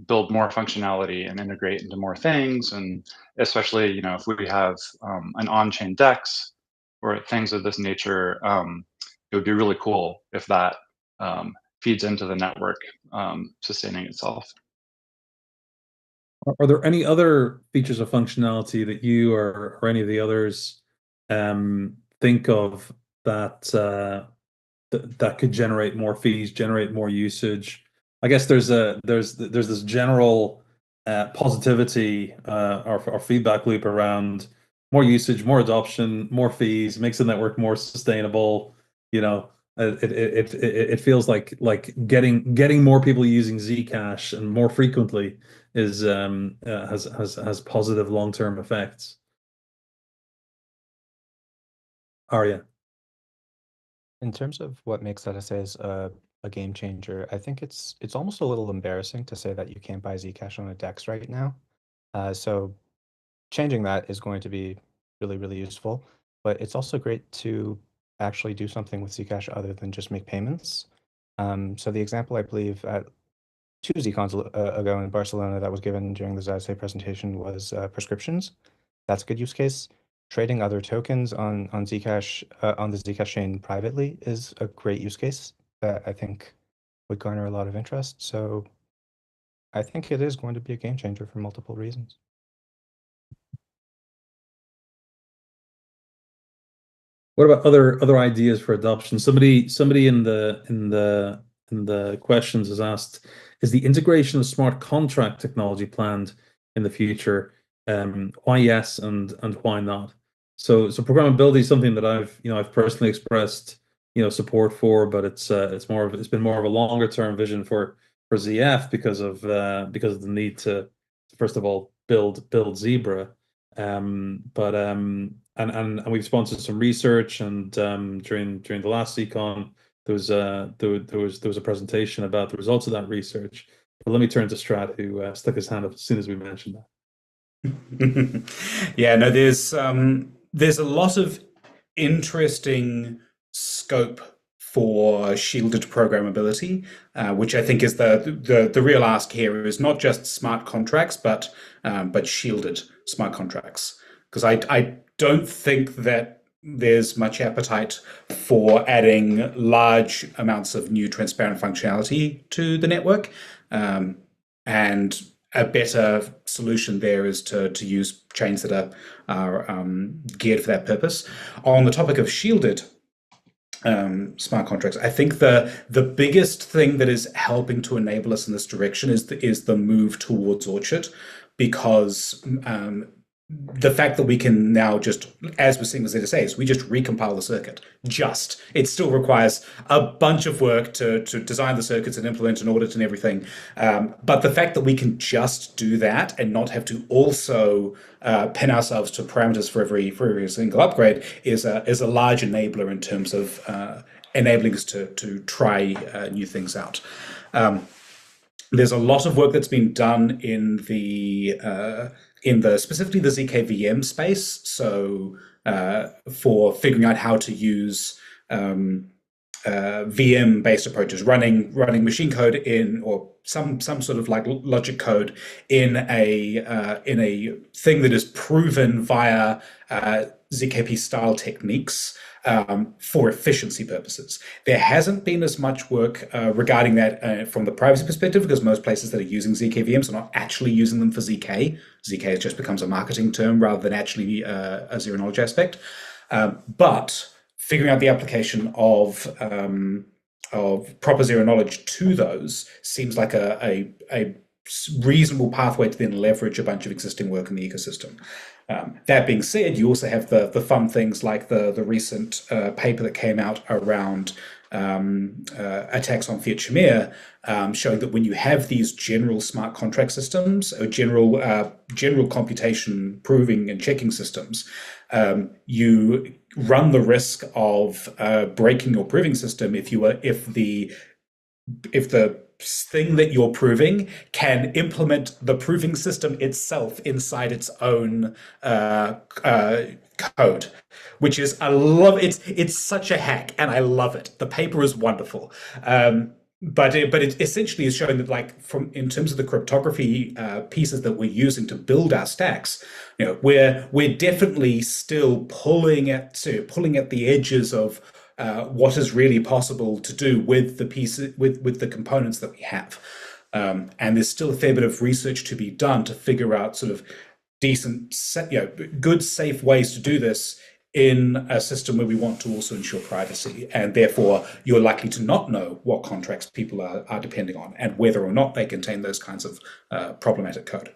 build more functionality and integrate into more things, and especially if we have an on-chain DEX or things of this nature, it would be really cool if that feeds into the network sustaining itself. Are there any other features of functionality that you or any of the others think of that that could generate more fees, generate more usage? I guess there's this general positivity or feedback loop around more usage, more adoption, more fees, makes the network more sustainable. It feels like getting more people using Zcash and more frequently is has positive long-term effects. Arya. In terms of what makes ZSAs a game changer, I think it's almost a little embarrassing to say that you can't buy Zcash on a DEX right now. So changing that is going to be really, really useful. But it's also great to actually do something with Zcash other than just make payments. So the example, I believe, at 2 Zcons ago in Barcelona that was given during the ZSA presentation was prescriptions. That's a good use case. Trading other tokens on Zcash on the Zcash chain privately is a great use case that I think would garner a lot of interest. So I think it is going to be a game changer for multiple reasons. What about other ideas for adoption? Somebody in the questions has asked, is the integration of smart contract technology planned in the future? Why yes and why not? So programmability is something that I've personally expressed support for, but it's been more of a longer term vision for ZF because of the need to first of all build Zebra. And we've sponsored some research, and during the last Zcon there was a presentation about the results of that research. But let me turn to Strat, who stuck his hand up as soon as we mentioned that. Yeah, no, there's a lot of interesting scope for shielded programmability, which I think is the real ask here is not just smart contracts, but shielded smart contracts. Because I don't think that there's much appetite for adding large amounts of new transparent functionality to the network, and a better solution there is to use chains that are geared for that purpose. On the topic of shielded smart contracts, I think the biggest thing that is helping to enable us in this direction is the move towards Orchard, because the fact that we can now just, as we're seeing with ZSAs, we just recompile the circuit. It still requires a bunch of work to design the circuits and implement and audit and everything. But the fact that we can just do that and not have to also pin ourselves to parameters for every single upgrade is a large enabler in terms of enabling us to try new things out. There's a lot of work that's been done in specifically the ZKVM space. So for figuring out how to use VM-based approaches, running machine code or some sort of like logic code in a thing that is proven via ZKP style techniques for efficiency purposes. There hasn't been as much work regarding that from the privacy perspective, because most places that are using ZKVMs are not actually using them for ZK. ZK just becomes a marketing term rather than actually a zero knowledge aspect. But figuring out the application of proper zero knowledge to those seems like a reasonable pathway to then leverage a bunch of existing work in the ecosystem. That being said, you also have the fun things like the recent paper that came out around attacks on fiat Shamir, showing that when you have these general smart contract systems or general computation proving and checking systems, you run the risk of breaking your proving system if the thing that you're proving can implement the proving system itself inside its own code, which is it's such a hack, and I love it. The paper is wonderful. But it essentially is showing that, like, in terms of the cryptography pieces that we're using to build our stacks, we're definitely still pulling at the edges of what is really possible to do with the pieces, with the components that we have. And there's still a fair bit of research to be done to figure out sort of decent, good, safe ways to do this in a system where we want to also ensure privacy, and therefore you're likely to not know what contracts people are depending on and whether or not they contain those kinds of problematic code.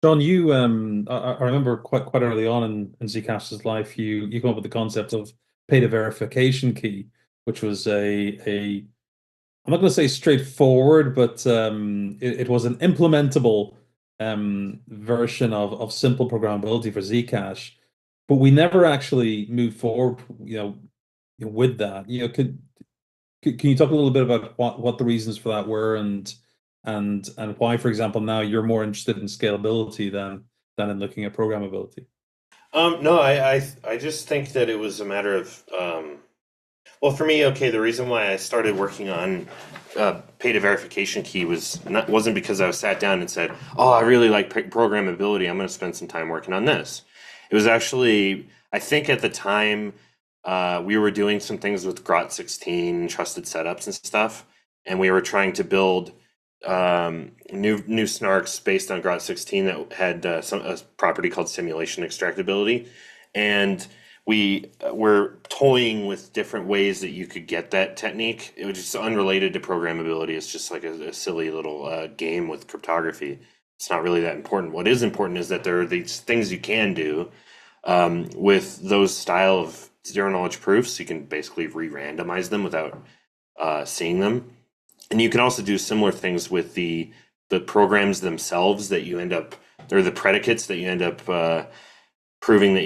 John, you I remember quite early on in Zcash's life, you came up with the concept of pay to verification key, which was I'm not going to say straightforward, but it was an implementable version of simple programmability for Zcash, but we never actually moved forward, with that. Can you talk a little bit about what the reasons for that were, and why, for example, now you're more interested in scalability than in looking at programmability? No, I just think that it was a matter of well, for me, the reason why I started working on pay to verification key wasn't because I sat down and said, oh, I really like programmability, I'm going to spend some time working on this. It was actually, I think at the time, we were doing some things with Grot 16, trusted setups and stuff, and we were trying to build new snarks based on Grot 16 that had a property called simulation extractability, and we were toying with different ways that you could get that technique. It was just unrelated to programmability. It's just like a silly little game with cryptography. It's not really that important. What is important is that there are these things you can do with those style of zero knowledge proofs. You can basically re-randomize them without seeing them. And you can also do similar things with the programs themselves that you end up, they're the predicates that you end up proving that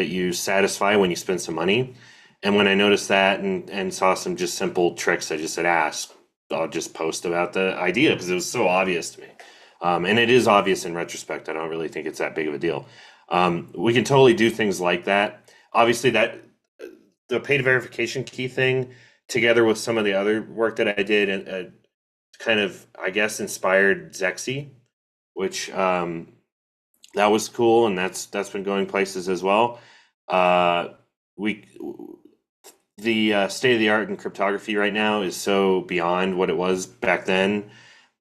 you satisfy when you spend some money. And when I noticed that and saw some just simple tricks, I just said, I'll just post about the idea because it was so obvious to me. And it is obvious in retrospect. I don't really think it's that big of a deal. We can totally do things like that. Obviously, that the paid verification key thing, together with some of the other work that I did, and kind of, I guess, inspired Zexy, which that was cool, and that's been going places as well. The state of the art in cryptography right now is so beyond what it was back then.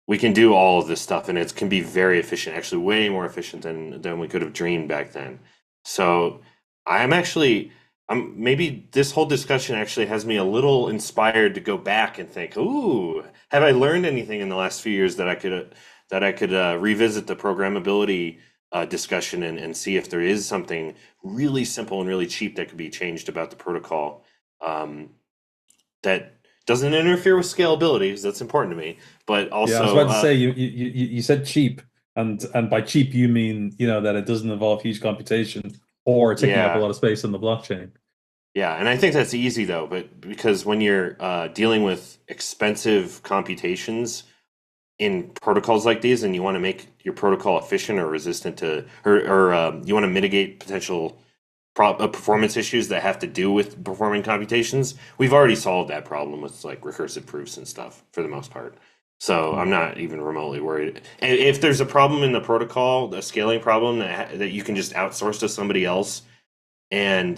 We can do all of this stuff, and it can be very efficient, actually way more efficient than we could have dreamed back then. So maybe this whole discussion actually has me a little inspired to go back and think, ooh, have I learned anything in the last few years that I could revisit the programmability discussion and see if there is something really simple and really cheap that could be changed about the protocol that doesn't interfere with scalability, because that's important to me, but also. Yeah, I was about to say you said cheap, and by cheap you mean that it doesn't involve huge computation or taking up a lot of space on the blockchain. Yeah, and I think that's easy though, but because when you're dealing with expensive computations in protocols like these, and you want to make your protocol efficient or resistant to, or you want to mitigate potential performance issues that have to do with performing computations, we've already solved that problem with like recursive proofs and stuff for the most part. So I'm not even remotely worried. And if there's a problem in the protocol, a scaling problem that you can just outsource to somebody else, and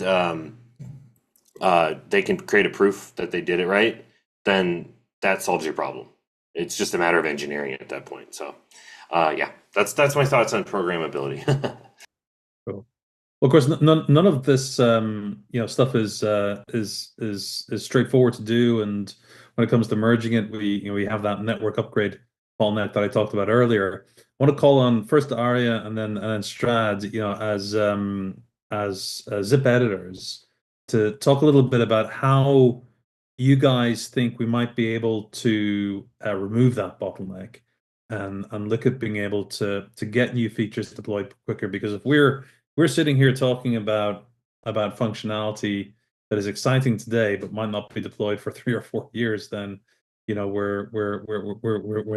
they can create a proof that they did it right, then that solves your problem. It's just a matter of engineering it at that point. So yeah, that's my thoughts on programmability. Cool. Well, of course, none of this stuff is straightforward to do, and when it comes to merging it, we have that network upgrade callnet that I talked about earlier. I want to call on first Arya and then Strad, as zip editors, to talk a little bit about how you guys think we might be able to remove that bottleneck and look at being able to get new features deployed quicker. Because if we're sitting here talking about functionality that is exciting today but might not be deployed for 3 or 4 years, then we're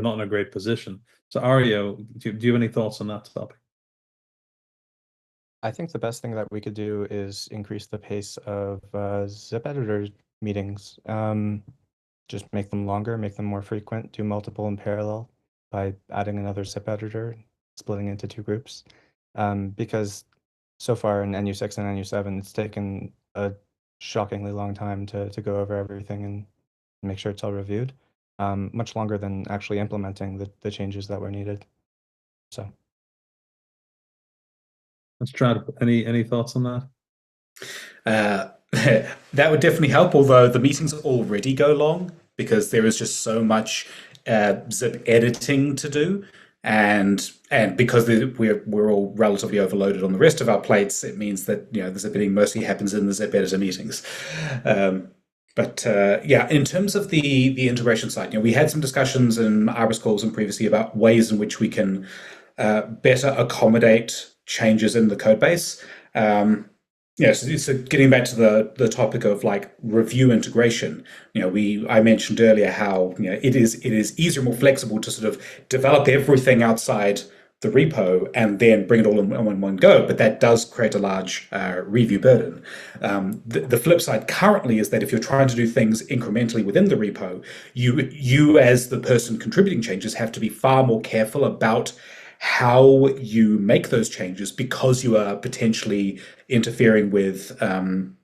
not in a great position. So Arya, do you have any thoughts on that topic? I think the best thing that we could do is increase the pace of zip editor meetings. Just make them longer, make them more frequent, do multiple in parallel by adding another zip editor, splitting into 2 groups. Because so far in NU6 and NU7, it's taken a shockingly long time to go over everything and make sure it's all reviewed. Much longer than actually implementing the changes that were needed. So. Let's try to. Any thoughts on that? That would definitely help, although the meetings already go long because there is just so much zip editing to do. And because we're all relatively overloaded on the rest of our plates, it means that the zip editing mostly happens in the zip editor meetings. But yeah, in terms of the integration side, we had some discussions in Iris calls and previously about ways in which we can better accommodate changes in the code base. So getting back to the topic of like review integration, I mentioned earlier how it is easier, more flexible to sort of develop everything outside the repo and then bring it all in one go. But that does create a large review burden. The flip side currently is that if you're trying to do things incrementally within the repo, you as the person contributing changes have to be far more careful about how you make those changes, because you are potentially interfering with and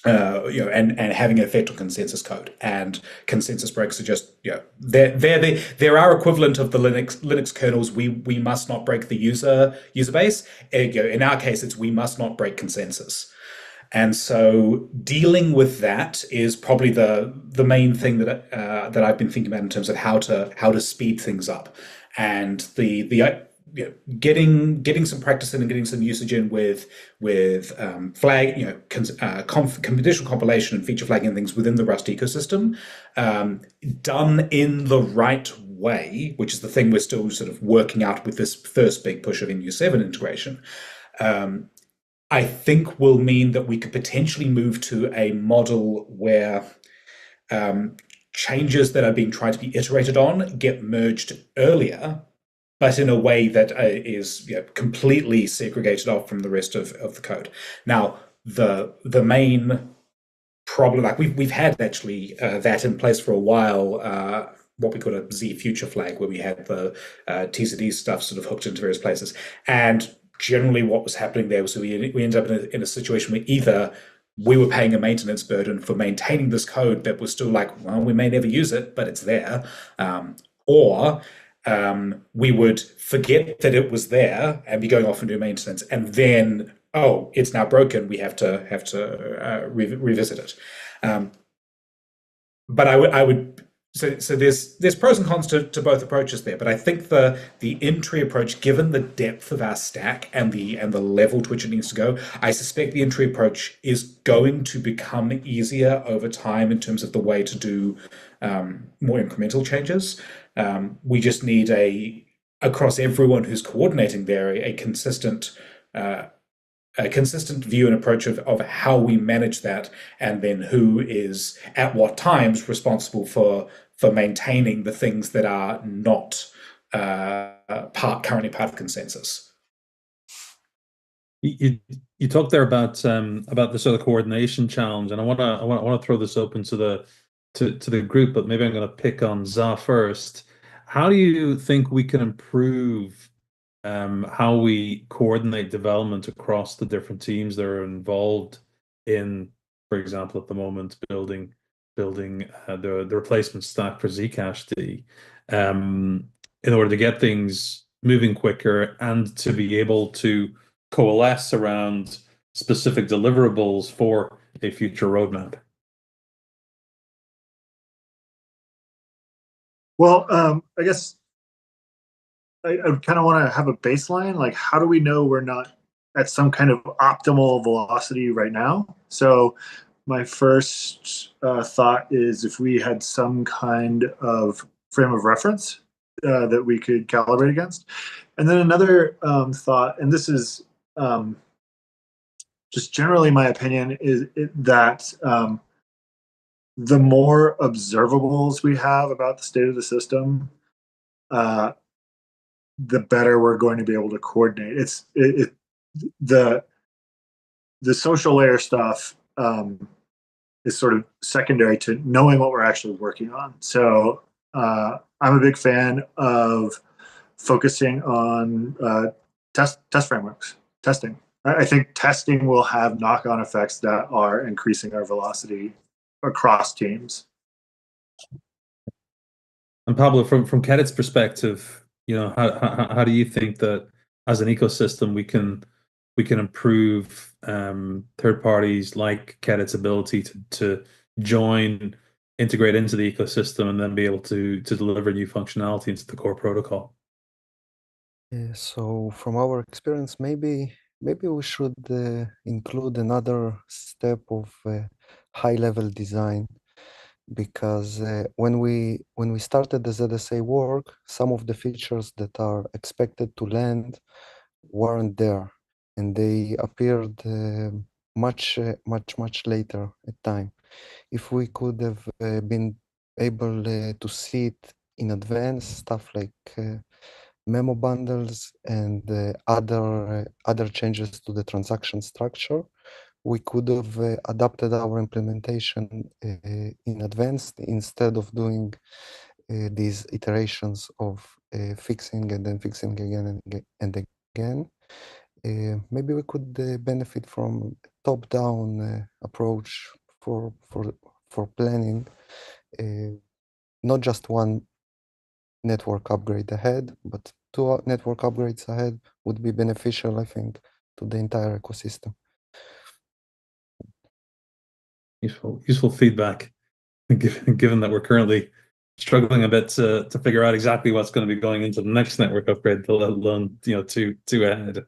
having an effect on consensus code. And consensus breaks are just they're our equivalent of the Linux kernels. We must not break the user base. In our case, it's we must not break consensus. And so dealing with that is probably the main thing that I've been thinking about in terms of how to speed things up. And getting some practice in and getting some usage in with flag, conditional compilation and feature flagging things within the Rust ecosystem, done in the right way, which is the thing we're still sort of working out with this first big push of NU7 integration. I think will mean that we could potentially move to a model where changes that are being tried to be iterated on get merged earlier, but in a way that is completely segregated off from the rest of the code. Now, the main problem, like we've had actually that in place for a while, what we call a Z future flag, where we had the TCD stuff sort of hooked into various places. And generally what was happening there was we ended up in a situation where either we were paying a maintenance burden for maintaining this code that was still like, well, we may never use it, but it's there, or we would forget that it was there and be going off and do maintenance, and then, oh, it's now broken, we have to revisit it. But I would so there's pros and cons to both approaches there. But I think the entry approach, given the depth of our stack and the level to which it needs to go, I suspect the entry approach is going to become easier over time in terms of the way to do more incremental changes. We just need across everyone who's coordinating there, a consistent view and approach of how we manage that, and then who is at what times responsible for maintaining the things that are not currently part of consensus. You talked there about the sort of coordination challenge, and I want to throw this open to the group, but maybe I'm going to pick on Za first. How do you think we can improve how we coordinate development across the different teams that are involved in, for example, at the moment, building the replacement stack for Zcash D, in order to get things moving quicker and to be able to coalesce around specific deliverables for a future roadmap? Well, I guess I kind of want to have a baseline. Like, how do we know we're not at some kind of optimal velocity right now? So my first thought is if we had some kind of frame of reference that we could calibrate against. And then another thought, and this is just generally my opinion, is that the more observables we have about the state of the system, the better we're going to be able to coordinate. The social layer stuff is sort of secondary to knowing what we're actually working on. So I'm a big fan of focusing on test frameworks, testing. I think testing will have knock-on effects that are increasing our velocity across teams. And Pablo, from Kedit's perspective, how do you think that as an ecosystem we can improve third parties like Kedit's ability to join, integrate into the ecosystem, and then be able to deliver new functionality into the core protocol? So from our experience, maybe we should include another step of high-level design, because when we started the ZSA work, some of the features that are expected to land weren't there, and they appeared much later at time. If we could have been able to see it in advance, stuff like memo bundles and other changes to the transaction structure, we could have adapted our implementation in advance instead of doing these iterations of fixing and then fixing again and again. Maybe we could benefit from a top-down approach for planning, not just one network upgrade ahead, but two network upgrades ahead would be beneficial, I think, to the entire ecosystem. Useful feedback, given that we're currently struggling a bit to figure out exactly what's going to be going into the next network upgrade, let alone two ahead.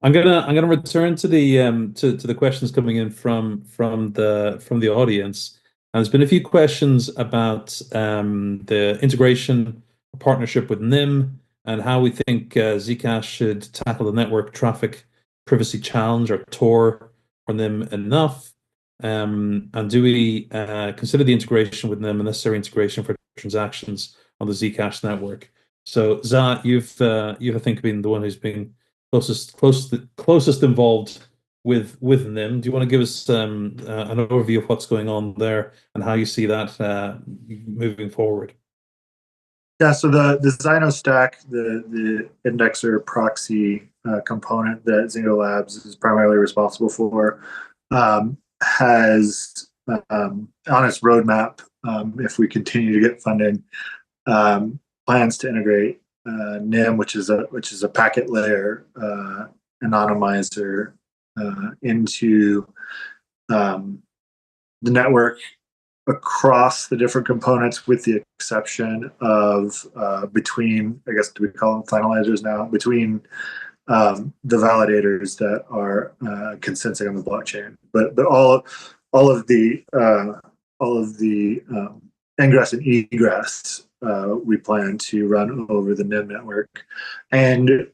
I'm gonna return to the questions coming in from the audience. And there's been a few questions about the integration partnership with NIM and how we think Zcash should tackle the network traffic privacy challenge, or TOR, for NIM enough. And do we consider the integration with them a necessary integration for transactions on the Zcash network? So Za, you've I think been the one who's been closest involved with NIM. Do you want to give us an overview of what's going on there and how you see that moving forward? Yeah, so the Zyno stack, the indexer proxy component that Zingo Labs is primarily responsible for, has on its roadmap, if we continue to get funding, plans to integrate NIM, which is a packet layer anonymizer, into the network across the different components, with the exception of between, I guess, do we call them finalizers now, between the validators that are consenting on the blockchain. But all of the ingress and egress we plan to run over the NIM network, and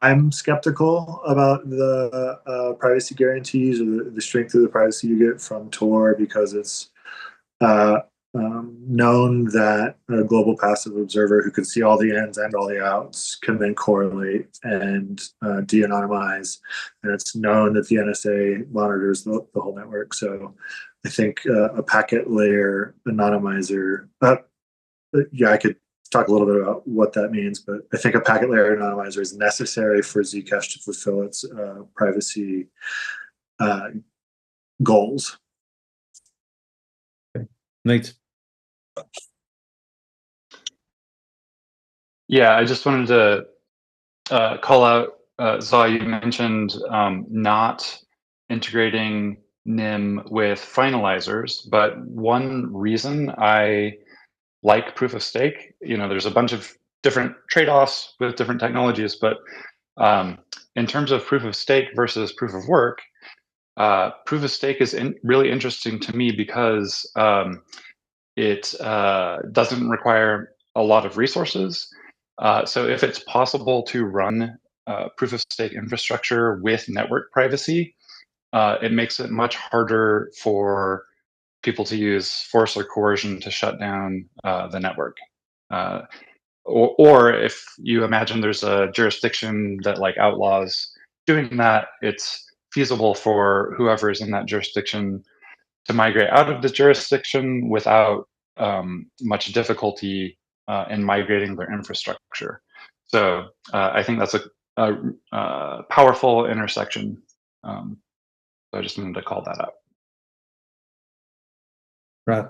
I'm skeptical about the privacy guarantees or the strength of the privacy you get from Tor, because it's known that a global passive observer who can see all the ins and all the outs can then correlate and de-anonymize. And it's known that the NSA monitors the whole network. So I think a packet layer anonymizer, yeah, I could talk a little bit about what that means, but I think a packet layer anonymizer is necessary for Zcash to fulfill its privacy goals. Okay. Nate? Yeah, I just wanted to call out, Zaw, you mentioned not integrating NIM with finalizers, but one reason I like proof of stake, there's a bunch of different trade-offs with different technologies, but in terms of proof of stake versus proof of work, proof of stake is really interesting to me because it doesn't require a lot of resources. So if it's possible to run proof of stake infrastructure with network privacy, it makes it much harder for people to use force or coercion to shut down the network. Or if you imagine there's a jurisdiction that outlaws doing that, it's feasible for whoever is in that jurisdiction to migrate out of the jurisdiction without much difficulty in migrating their infrastructure. So I think that's a powerful intersection. So I just wanted to call that out. Right.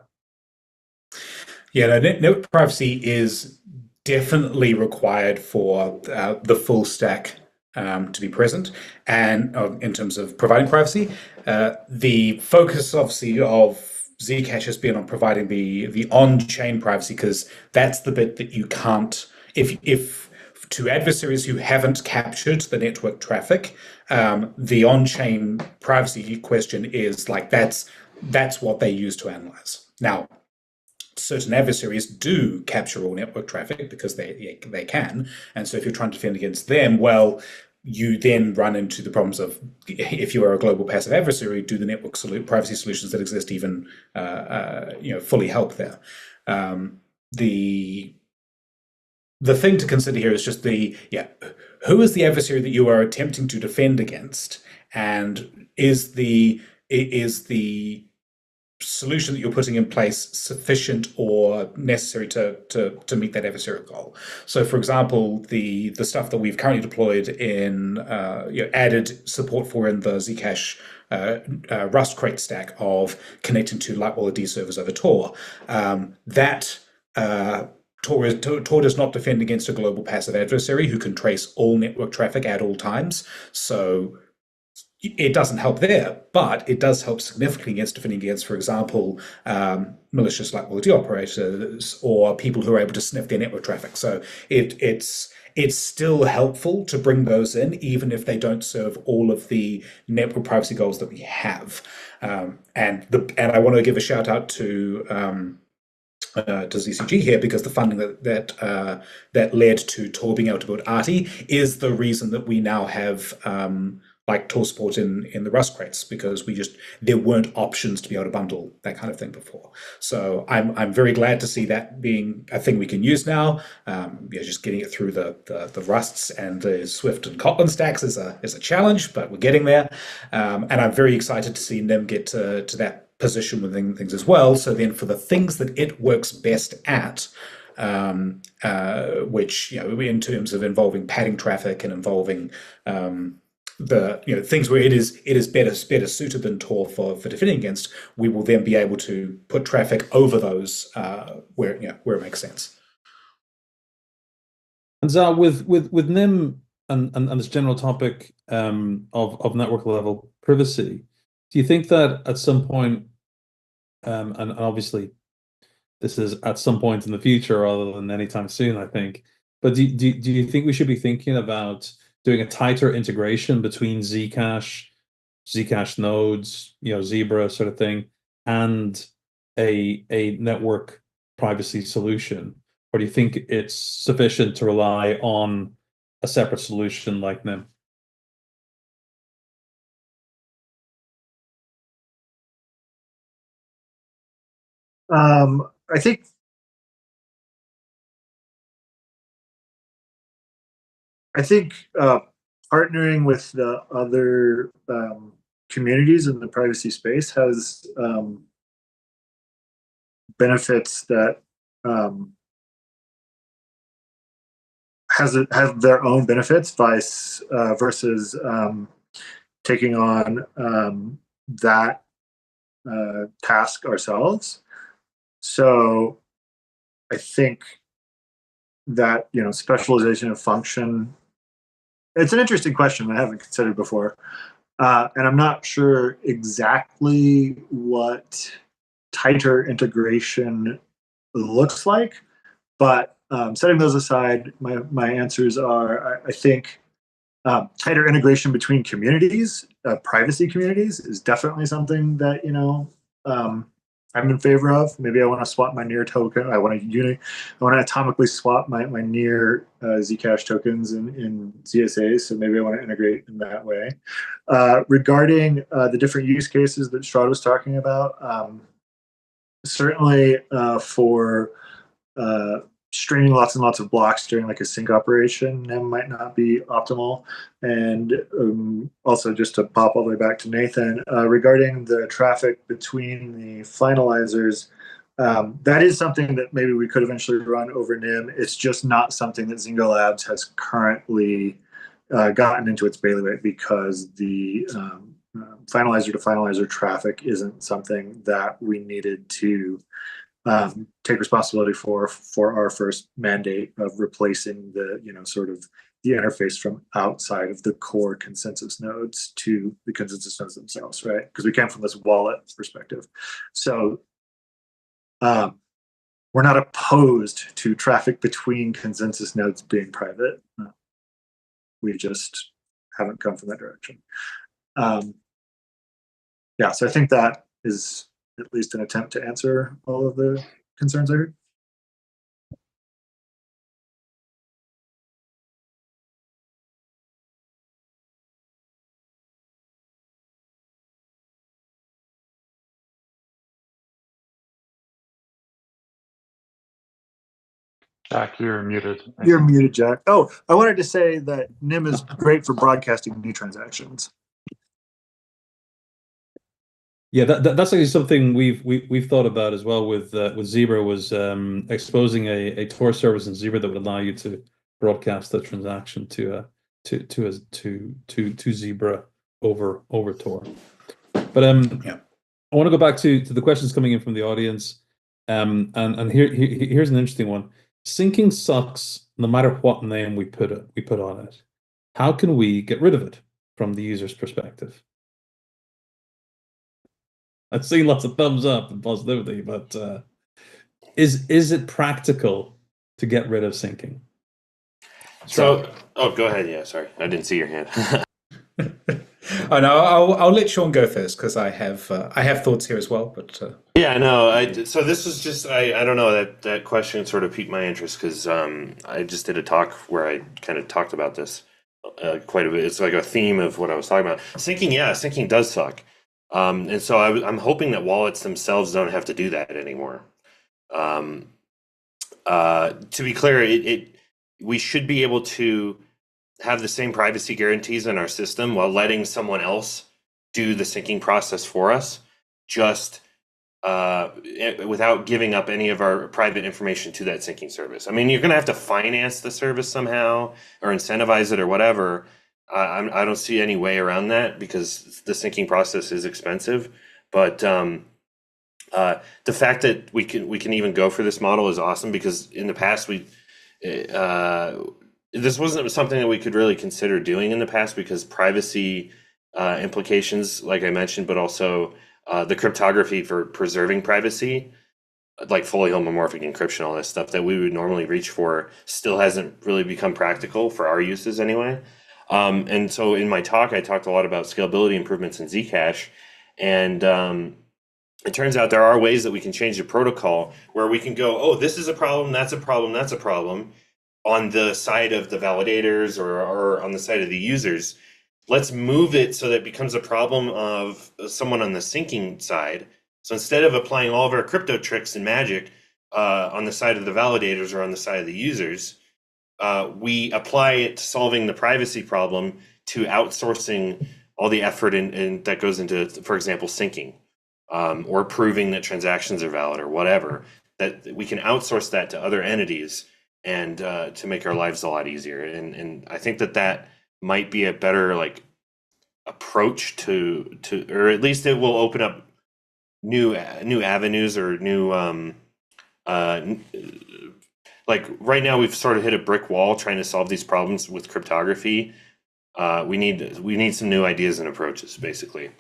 Yeah, no, network privacy is definitely required for the full stack to be present, and in terms of providing privacy, the focus obviously of Zcash has been on providing the on-chain privacy, because that's the bit that you can't, if to adversaries who haven't captured the network traffic, the on-chain privacy question is that's what they use to analyze. Now, certain adversaries do capture all network traffic because they can, and so if you're trying to defend against them, well, you then run into the problems of, if you are a global passive adversary, do the network privacy solutions that exist even fully help there? The thing to consider here is just who is the adversary that you are attempting to defend against, and is the solution that you're putting in place sufficient or necessary to meet that adversarial goal? So, for example, the stuff that we've currently deployed in added support for in the Zcash Rust crate stack of connecting to Lightwallet servers over Tor, Tor does not defend against a global passive adversary who can trace all network traffic at all times. So it doesn't help there, but it does help significantly against defending against, for example, malicious Lightwallet operators or people who are able to sniff their network traffic. So it's still helpful to bring those in, even if they don't serve all of the network privacy goals that we have. And I want to give a shout out to ZCG here, because the funding that led to Tor being able to build ARTI is the reason that we now have like ToolSport in the Rust crates, because there weren't options to be able to bundle that kind of thing before. So I'm very glad to see that being a thing we can use now. Just getting it through the Rusts and the Swift and Kotlin stacks is a challenge, but we're getting there. And I'm very excited to see NIM get to that position within things as well. So then for the things that it works best at, which, in terms of involving padding traffic and involving the things where it is better suited than Tor for defending against, we will then be able to put traffic over those where it makes sense. And Zal, with NIM and this general topic of network level privacy, do you think that at some point, and obviously this is at some point in the future rather than anytime soon, I think, but do you think we should be thinking about doing a tighter integration between Zcash nodes, Zebra sort of thing, and a network privacy solution? Or do you think it's sufficient to rely on a separate solution like NIM? I think partnering with the other communities in the privacy space has benefits that have their own benefits versus taking on that task ourselves. So I think that specialization of function, it's an interesting question I haven't considered before, and I'm not sure exactly what tighter integration looks like, but setting those aside, my answers are, I think tighter integration between communities, privacy communities, is definitely something that I'm in favor of. Maybe I want to swap my near token. I want to atomically swap my near Zcash tokens in ZSA. So maybe I want to integrate in that way. Regarding the different use cases that Strahd was talking about, certainly for stringing lots and lots of blocks during like a sync operation, NIM might not be optimal. And also, just to pop all the way back to Nathan, regarding the traffic between the finalizers, that is something that maybe we could eventually run over NIM. It's just not something that Zynga Labs has currently gotten into its bailiwick, because the finalizer to finalizer traffic isn't something that we needed to take responsibility for our first mandate of replacing the sort of the interface from outside of the core consensus nodes to the consensus nodes themselves, right? Because we came from this wallet perspective. So we're not opposed to traffic between consensus nodes being private. We just haven't come from that direction. So I think that is at least an attempt to answer all of the concerns I heard. Jack, you're muted. You're muted, Jack. Oh, I wanted to say that NIM is great for broadcasting new transactions. Yeah, that's actually something we've thought about as well with Zebra, was exposing a Tor service in Zebra that would allow you to broadcast the transaction to Zebra over Tor. But I want to go back to the questions coming in from the audience, and here's an interesting one. Syncing sucks no matter what name we put on it. How can we get rid of it from the user's perspective? I've seen lots of thumbs up and positivity, but is it practical to get rid of syncing? So, go ahead. Yeah, sorry, I didn't see your hand. Oh no, I'll let Sean go first, because I have thoughts here as well. But yeah, no, so this was just I don't know, that question sort of piqued my interest, because I just did a talk where I kind of talked about this. quite a bit. It's like a theme of what I was talking about. Syncing, yeah, syncing does suck. And so I'm hoping that wallets themselves don't have to do that anymore. To be clear, we should be able to have the same privacy guarantees in our system while letting someone else do the syncing process for us, just without giving up any of our private information to that syncing service. I mean, you're going to have to finance the service somehow or incentivize it or whatever. I don't see any way around that because the syncing process is expensive. But the fact that we can even go for this model is awesome, because in the past this wasn't something that we could really consider doing in the past because privacy implications, like I mentioned, but also the cryptography for preserving privacy, like fully homomorphic encryption, all this stuff that we would normally reach for, still hasn't really become practical for our uses anyway. And so in my talk, I talked a lot about scalability improvements in Zcash, and it turns out there are ways that we can change the protocol where we can go, oh, this is a problem, that's a problem, that's a problem, on the side of the validators or on the side of the users. Let's move it so that it becomes a problem of someone on the syncing side. So instead of applying all of our crypto tricks and magic on the side of the validators or on the side of the users, we apply it to solving the privacy problem, to outsourcing all the effort and that goes into, for example, syncing or proving that transactions are valid or whatever, that we can outsource that to other entities and to make our lives a lot easier. And I think that might be a better approach to, or at least it will open up new avenues or new like right now we've sort of hit a brick wall trying to solve these problems with cryptography. We need some new ideas and approaches, basically.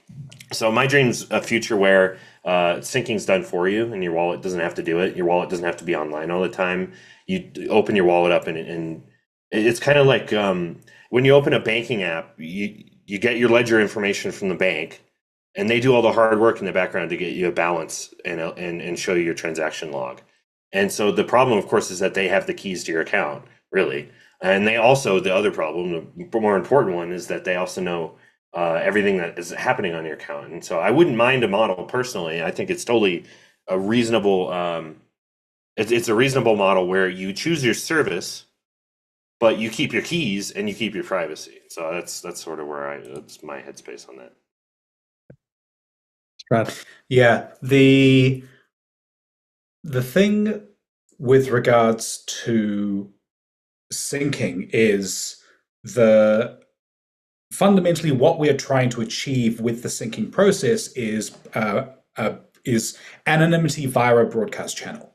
So my dream's a future where syncing's done for you and your wallet doesn't have to do it. Your wallet doesn't have to be online all the time. You open your wallet up and it's kind of like when you open a banking app, you get your ledger information from the bank, and they do all the hard work in the background to get you a balance and show you your transaction log. And so the problem, of course, is that they have the keys to your account, really. And they also, the other problem, the more important one, is that they also know everything that is happening on your account. And so I wouldn't mind a model personally. I think it's totally a reasonable, it's a reasonable model where you choose your service, but you keep your keys and you keep your privacy. So that's sort of where that's my headspace on that. Right. Yeah, the thing with regards to syncing is fundamentally what we are trying to achieve with the syncing process is anonymity via a broadcast channel.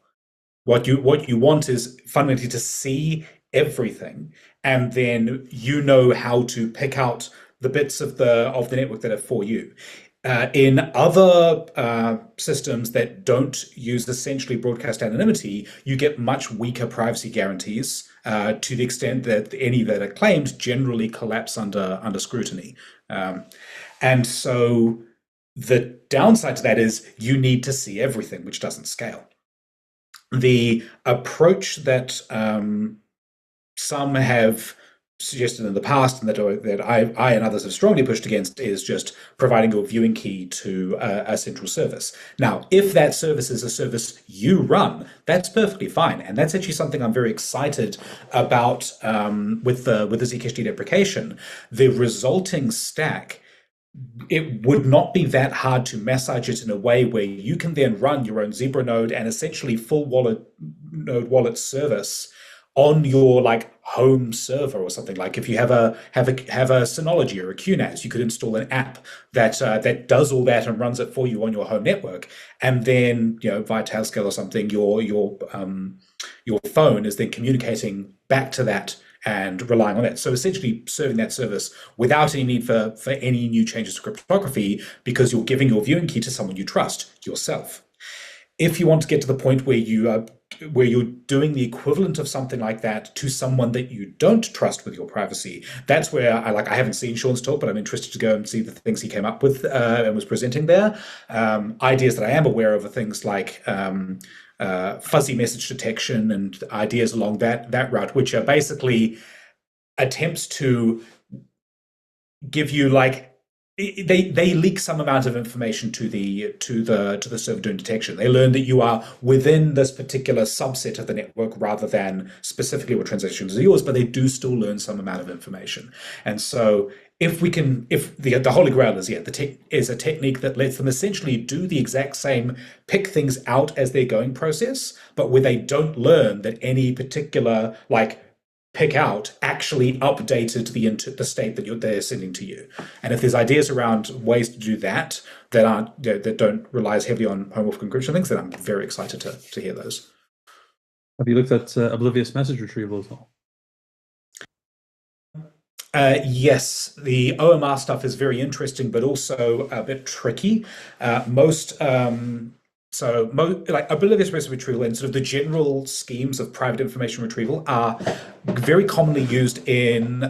What you want is fundamentally to see everything, and then you know how to pick out the bits of the network that are for you. In other systems that don't use essentially broadcast anonymity, you get much weaker privacy guarantees to the extent that any that are claimed generally collapse under scrutiny. And so the downside to that is you need to see everything, which doesn't scale. The approach that some have suggested in the past, and that I and others have strongly pushed against, is just providing your viewing key to a central service. Now, if that service is a service you run, that's perfectly fine, and that's actually something I'm very excited about with the Zcash deprecation. The resulting stack, it would not be that hard to massage it in a way where you can then run your own Zebra node and essentially full wallet service on your home server or something. Like if you have a Synology or a QNAS, you could install an app that does all that and runs it for you on your home network, and then via Tailscale or something, your phone is then communicating back to that and relying on it. So essentially serving that service without any need for any new changes to cryptography, because you're giving your viewing key to someone you trust, yourself. If you want to get to the point where you're doing the equivalent of something like that to someone that you don't trust with your privacy, that's where I haven't seen Sean's talk, but I'm interested to go and see the things he came up with and was presenting there. Ideas that I am aware of are things like fuzzy message detection and ideas along that route, which are basically attempts to give you like they leak some amount of information to the server doing detection. They learn that you are within this particular subset of the network rather than specifically what transactions are yours, but they do still learn some amount of information. And so if the holy grail is is a technique that lets them essentially do the exact same pick things out as they're going process, but where they don't learn that any particular like pick out actually updated the state that they're sending to you. And if there's ideas around ways to do that aren't that don't rely as heavily on homomorphic encryption things, then I'm very excited to hear those. Have you looked at oblivious message retrieval as well? Yes, the OMR stuff is very interesting, but also a bit tricky. Like oblivious message retrieval and sort of the general schemes of private information retrieval are very commonly used in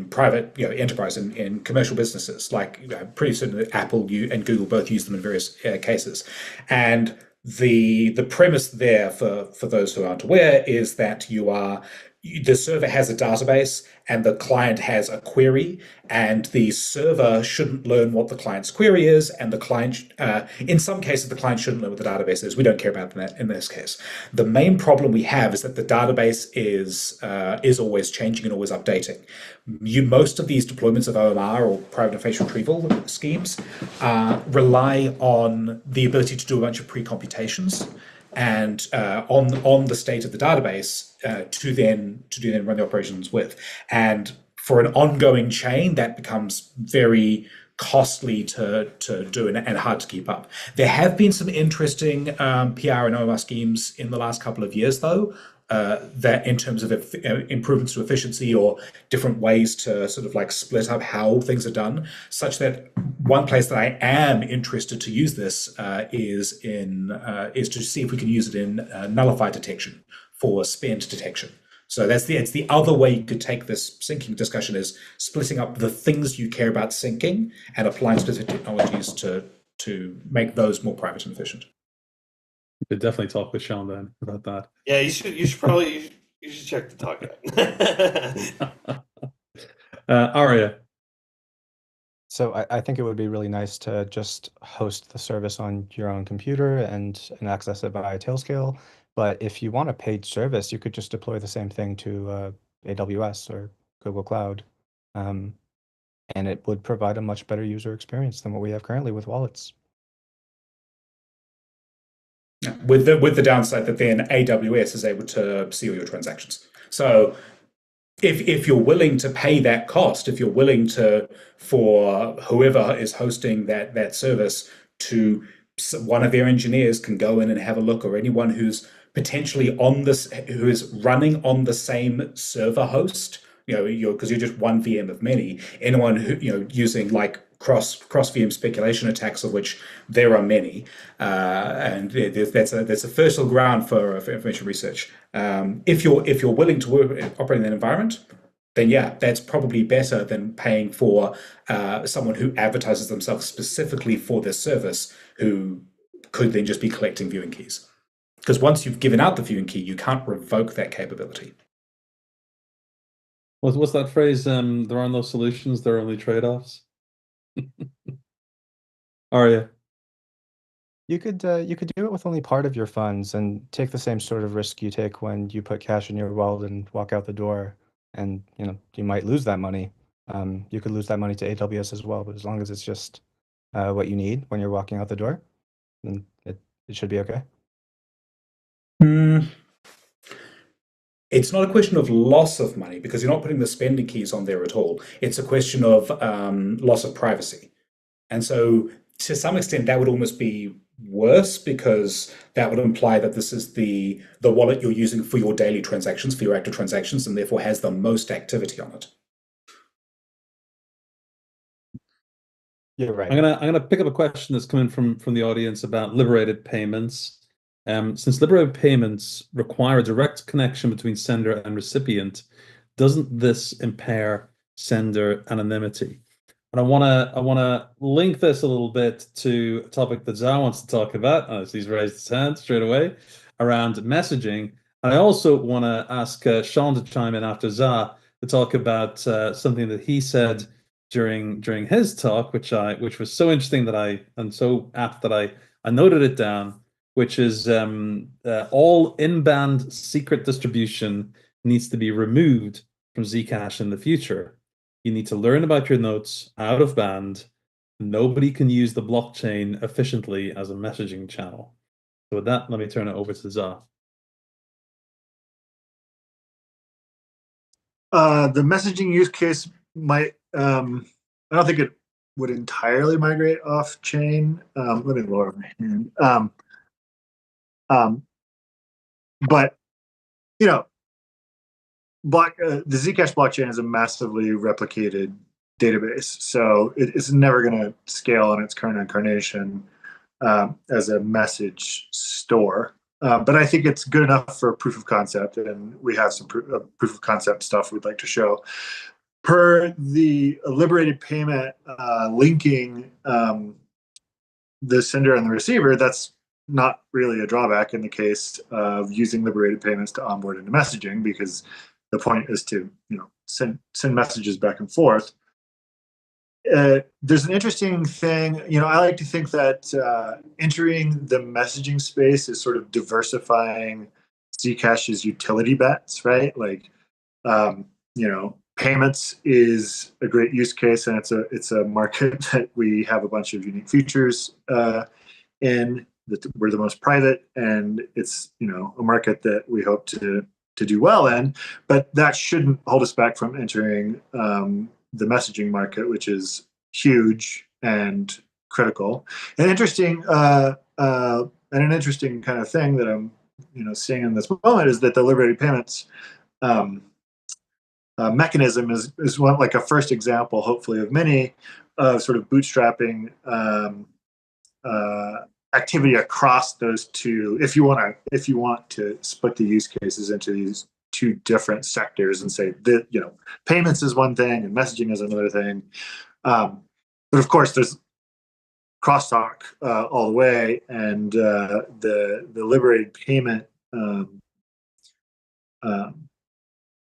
private, enterprise and in commercial businesses. Like pretty certain that Apple and Google both use them in various cases. And the premise there for those who aren't aware is that the server has a database and the client has a query, and the server shouldn't learn what the client's query is, and the client, in some cases, the client shouldn't learn what the database is. We don't care about that in this case. The main problem we have is that the database is always changing and always updating. Most of these deployments of OMR or private information retrieval schemes rely on the ability to do a bunch of pre-computations and on the state of the database to then run the operations with. And for an ongoing chain, that becomes very costly to do and hard to keep up. There have been some interesting PR and OMR schemes in the last couple of years, though, that in terms of improvements to efficiency or different ways to sort of like split up how things are done, such that one place that I am interested to use this is to see if we can use it in nullify detection for spend detection. So it's the other way you could take this syncing discussion, is splitting up the things you care about syncing and applying specific technologies to make those more private and efficient. You could definitely talk with Sean then about that. Yeah, you should check the talk out. Aria. So I think it would be really nice to just host the service on your own computer and access it by Tailscale. But if you want a paid service, you could just deploy the same thing to AWS or Google Cloud. And it would provide a much better user experience than what we have currently with wallets. With the downside that then AWS is able to see all your transactions. So if you're willing to pay that cost, if you're willing for whoever is hosting that service to, one of their engineers can go in and have a look, or anyone who's potentially who is running on the same server host, because you're just one VM of many, anyone who, using like cross VM speculation attacks, of which there are many, and that's a fertile ground for information research. If you're willing to operate in that environment, then yeah, that's probably better than paying for someone who advertises themselves specifically for this service, who could then just be collecting viewing keys. Because once you've given out the viewing key, you can't revoke that capability. What's that phrase? There are no solutions, there are only trade-offs. Aria. You could do it with only part of your funds and take the same sort of risk you take when you put cash in your wallet and walk out the door. And you might lose that money. You could lose that money to AWS as well, but as long as it's just what you need when you're walking out the door, then it should be okay. It's not a question of loss of money, because you're not putting the spending keys on there at all. It's a question of loss of privacy. And so to some extent, that would almost be worse, because that would imply that this is the wallet you're using for your daily transactions, for your active transactions, and therefore has the most activity on it. You're right. I'm gonna pick up a question that's coming from the audience about liberated payments. Since liberated payments require a direct connection between sender and recipient, doesn't this impair sender anonymity? And I wanna link this a little bit to a topic that Zah wants to talk about. Oh, so he's raised his hand straight away around messaging. And I also want to ask Sean to chime in after Zah to talk about something that he said during his talk, which was so interesting and so apt that I noted it down, which is all in-band secret distribution needs to be removed from Zcash in the future. You need to learn about your notes out of band. Nobody can use the blockchain efficiently as a messaging channel. So with that, let me turn it over to Za. The messaging use case might, I don't think it would entirely migrate off chain. Let me lower my hand. But you know, the Zcash blockchain is a massively replicated database, so it's never going to scale in its current incarnation as a message store. But I think it's good enough for proof of concept, and we have some proof of concept stuff we'd like to show. Per the liberated payment linking the sender and the receiver, that's not really a drawback in the case of using liberated payments to onboard into messaging, because the point is to send messages back and forth. There's an interesting thing, I like to think that entering the messaging space is sort of diversifying Zcash's utility bets, right? Like, payments is a great use case, and it's a market that we have a bunch of unique features in. We're the most private, and it's a market that we hope to do well in, but that shouldn't hold us back from entering the messaging market, which is huge and critical. And an interesting kind of thing that I'm seeing in this moment is that the liberated payments mechanism is one, like a first example, hopefully of many, of sort of bootstrapping activity across those two. If you want to split the use cases into these two different sectors and say that payments is one thing and messaging is another thing, but of course there's crosstalk all the way, and the liberated payment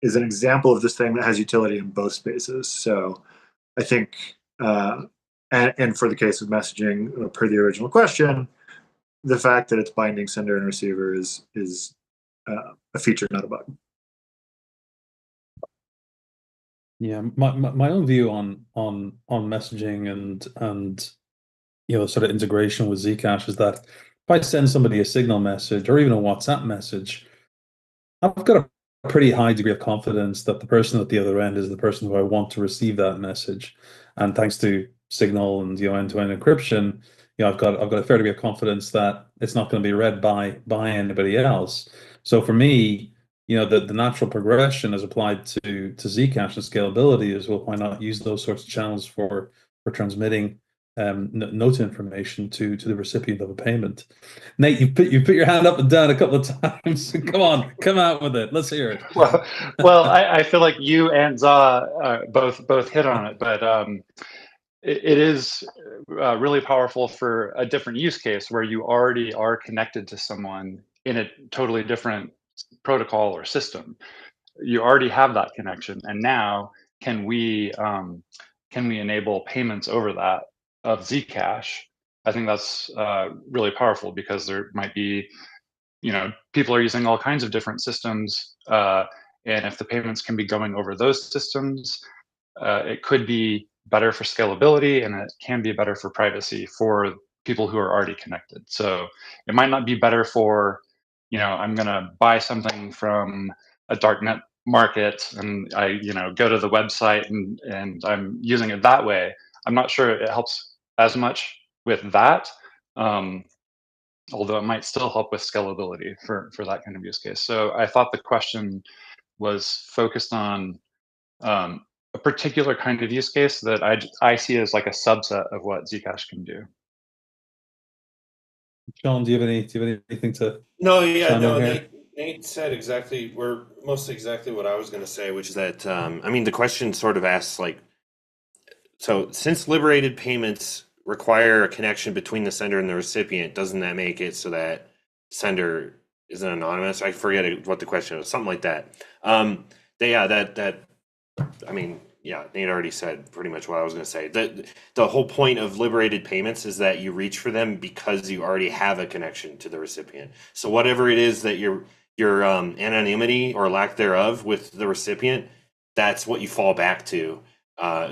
is an example of this thing that has utility in both spaces. So I think, and for the case of messaging, per the original question, the fact that it's binding sender and receiver is a feature, not a bug. Yeah, my own view on messaging and sort of integration with Zcash is that if I send somebody a Signal message or even a WhatsApp message, I've got a pretty high degree of confidence that the person at the other end is the person who I want to receive that message. And thanks to Signal and end-to-end encryption, I've got a fair degree of confidence that it's not going to be read by anybody else. So for me, the natural progression as applied to Zcash and scalability is, well, why not use those sorts of channels for transmitting note information to the recipient of a payment. Nate, you put your hand up and down a couple of times. Come on, come out with it. Let's hear it. Well, I feel like you and Za both hit on it, but it is really powerful for a different use case where you already are connected to someone in a totally different protocol or system. You already have that connection, and now can we enable payments over that of Zcash? I think that's really powerful, because there might be, people are using all kinds of different systems, and if the payments can be going over those systems, it could be better for scalability, and it can be better for privacy for people who are already connected. So it might not be better for, I'm going to buy something from a darknet market and I, go to the website and I'm using it that way. I'm not sure it helps as much with that, although it might still help with scalability for that kind of use case. So I thought the question was focused on a particular kind of use case that I see as like a subset of what Zcash can do. Sean, do you have anything to? No, yeah, no. Nate said mostly exactly what I was going to say, which is that the question sort of asks, like, so since liberated payments require a connection between the sender and the recipient, doesn't that make it so that sender isn't anonymous? I forget what the question was, something like that. Nate already said pretty much what I was going to say. The whole point of liberated payments is that you reach for them because you already have a connection to the recipient. So whatever it is that your anonymity or lack thereof with the recipient, that's what you fall back to.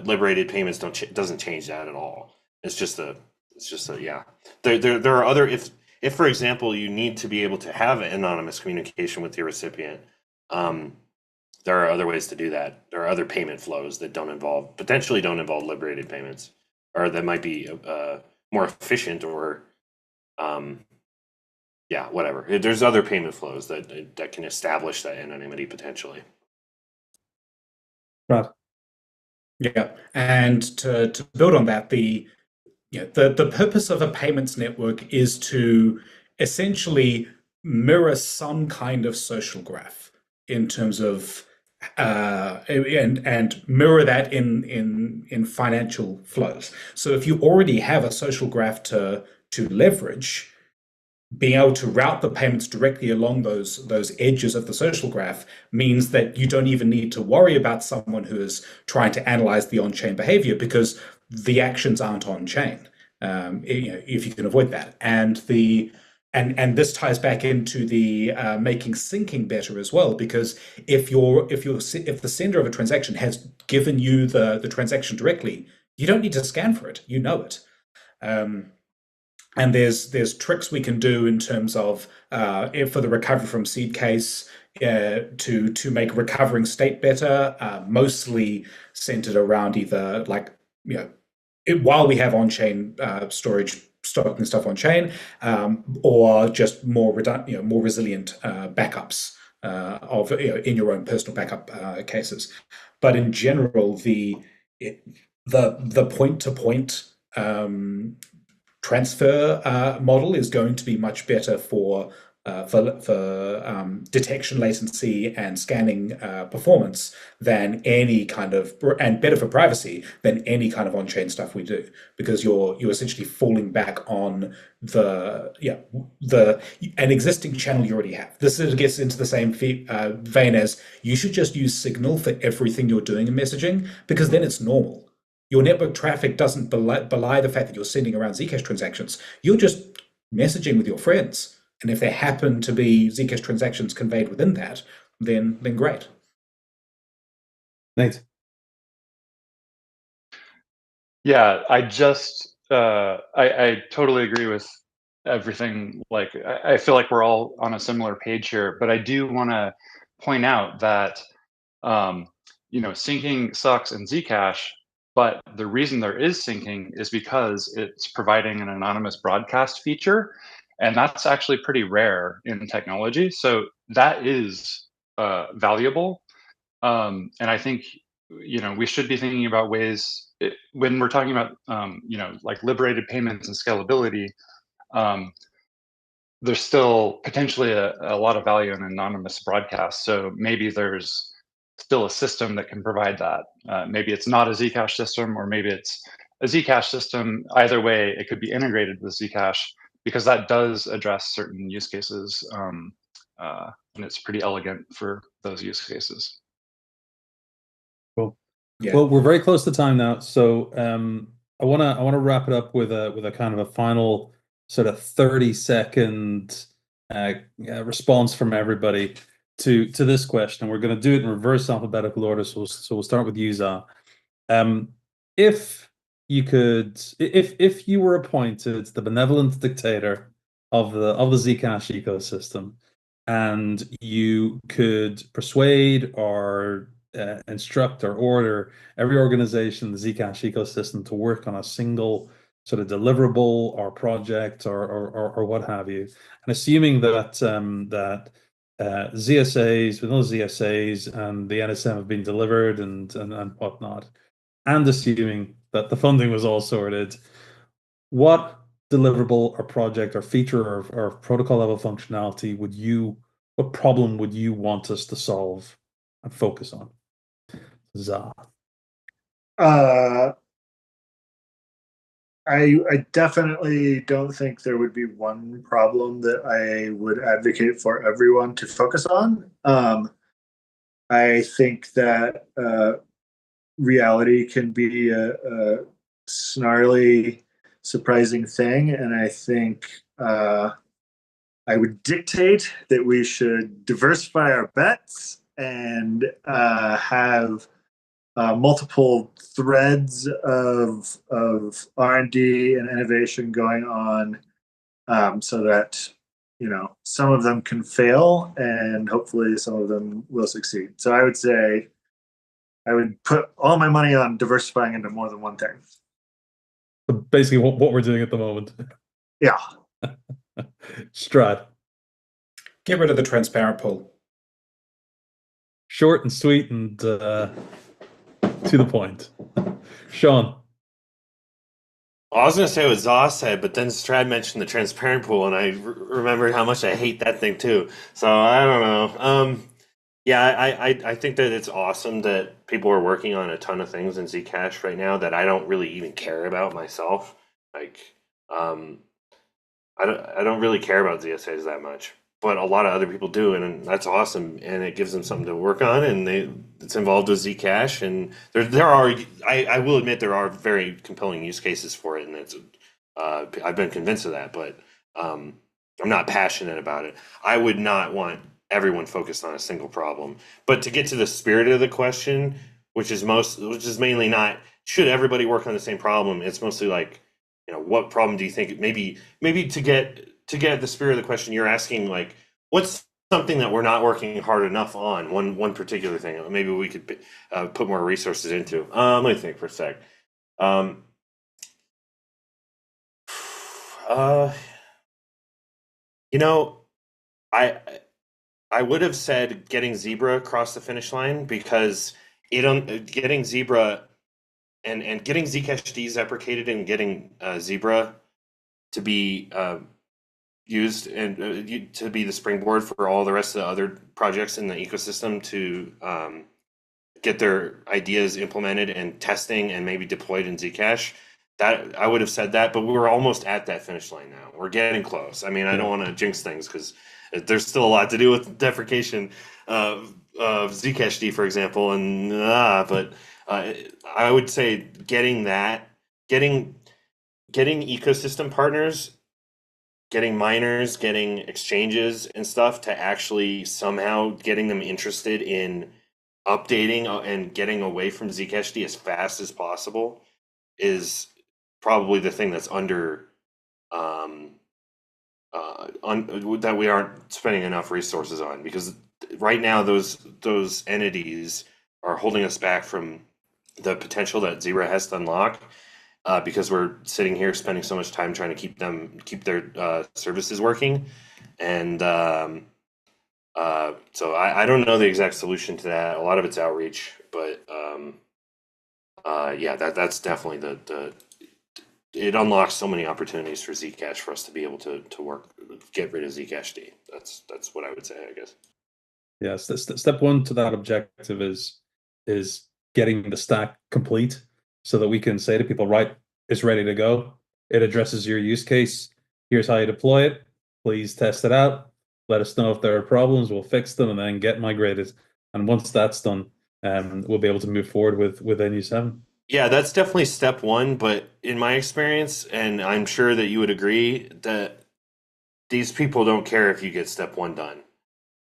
Liberated payments doesn't change that at all. It's just a yeah. There are other, if for example you need to be able to have anonymous communication with your recipient, there are other ways to do that. There are other payment flows that potentially don't involve liberated payments, or that might be more efficient, or whatever. There's other payment flows that can establish that anonymity potentially. Right. Yeah, and to build on that, the purpose of a payments network is to essentially mirror some kind of social graph in terms of and mirror that in financial flows. So if you already have a social graph to leverage, being able to route the payments directly along those edges of the social graph means that you don't even need to worry about someone who is trying to analyze the on-chain behavior, because the actions aren't on-chain. If you can avoid that, and this ties back into the making syncing better as well, because if the sender of a transaction has given you the transaction directly, you don't need to scan for it. You know it. And there's tricks we can do in terms of for the recovery from seed case to make recovering state better, mostly centered around either while we have on-chain storage, storing stuff on chain, or just more resilient backups of in your own personal backup cases. But in general, the point-to-point transfer model is going to be much better for detection latency and scanning performance than any kind of, and better for privacy than any kind of on-chain stuff we do, because you're essentially falling back on an existing channel you already have. This gets into the same vein as you should just use Signal for everything you're doing in messaging, because then it's normal. Your network traffic doesn't belie the fact that you're sending around Zcash transactions. You're just messaging with your friends. And if there happen to be Zcash transactions conveyed within that, then great. Nate. Yeah, I totally agree with everything. Like, I feel like we're all on a similar page here, but I do want to point out that, syncing sucks in Zcash, but the reason there is syncing is because it's providing an anonymous broadcast feature, and that's actually pretty rare in technology. So that is valuable. And I think, we should be thinking about ways when we're talking about, like liberated payments and scalability, there's still potentially a lot of value in anonymous broadcast. So maybe there's still a system that can provide that. Maybe it's not a Zcash system, or maybe it's a Zcash system. Either way, it could be integrated with Zcash, because that does address certain use cases, and it's pretty elegant for those use cases. Cool. Yeah. Well, we're very close to time now, so I wanna wrap it up with a kind of a final sort of 30-second response from everybody to this question. We're going to do it in reverse alphabetical order, so we'll start with you, Za. If you were appointed the benevolent dictator of the Zcash ecosystem, and you could persuade or instruct or order every organization in the Zcash ecosystem to work on a single sort of deliverable or project or what have you, and assuming that ZSAs, with those ZSAs and the NSM have been delivered and whatnot, and assuming that the funding was all sorted, what deliverable or project or feature or protocol level functionality what problem would you want us to solve and focus on? Za. I definitely don't think there would be one problem that I would advocate for everyone to focus on. I think that reality can be a snarly, surprising thing, and I think I would dictate that we should diversify our bets and have multiple threads of R&D and innovation going on, so that some of them can fail and hopefully some of them will succeed. So I would say I would put all my money on diversifying into more than one thing. Basically, what we're doing at the moment. Yeah. Strad. Get rid of the transparent pool. Short and sweet and to the point. Sean. Well, I was going to say what Zaw said, but then Strad mentioned the transparent pool, and I remembered how much I hate that thing too. So I don't know. Yeah, I think that it's awesome that people are working on a ton of things in Zcash right now that I don't really even care about myself. Like, I don't really care about ZSAs that much, but a lot of other people do, and that's awesome. And it gives them something to work on, and it's involved with Zcash. And I will admit there are very compelling use cases for it, and it's I've been convinced of that, but I'm not passionate about it. I would not want everyone focused on a single problem. But to get to the spirit of the question, which is mainly not should everybody work on the same problem, it's mostly like, what problem do you think maybe to get the spirit of the question, you're asking like, what's something that we're not working hard enough on, one particular thing maybe we could put more resources into. Let me think for a sec. I would have said getting Zebra across the finish line, because getting Zebra and getting Zcash deprecated and getting Zebra to be used and to be the springboard for all the rest of the other projects in the ecosystem to get their ideas implemented and testing and maybe deployed in Zcash. That I would have said that, but we're almost at that finish line now. We're getting close. I mean, I don't want to jinx things because there's still a lot to do with deprecation of Zcash D, for example, and but I would say getting ecosystem partners, getting miners, getting exchanges and stuff to actually somehow getting them interested in updating and getting away from Zcash D as fast as possible is probably the thing that's that we aren't spending enough resources on, because right now those entities are holding us back from the potential that Zebra has to unlock, because we're sitting here spending so much time trying to keep their services working, and so I don't know the exact solution to that. A lot of it's outreach, but yeah, that's definitely it unlocks so many opportunities for Zcash for us to be able to get rid of Zcash D. That's what I would say, I guess. Yes, step one to that objective is getting the stack complete so that we can say to people, right, it's ready to go. It addresses your use case. Here's how you deploy it. Please test it out. Let us know if there are problems. We'll fix them and then get migrated. And once that's done, we'll be able to move forward with NU7. Yeah, that's definitely step one. But in my experience, and I'm sure that you would agree, that these people don't care if you get step one done.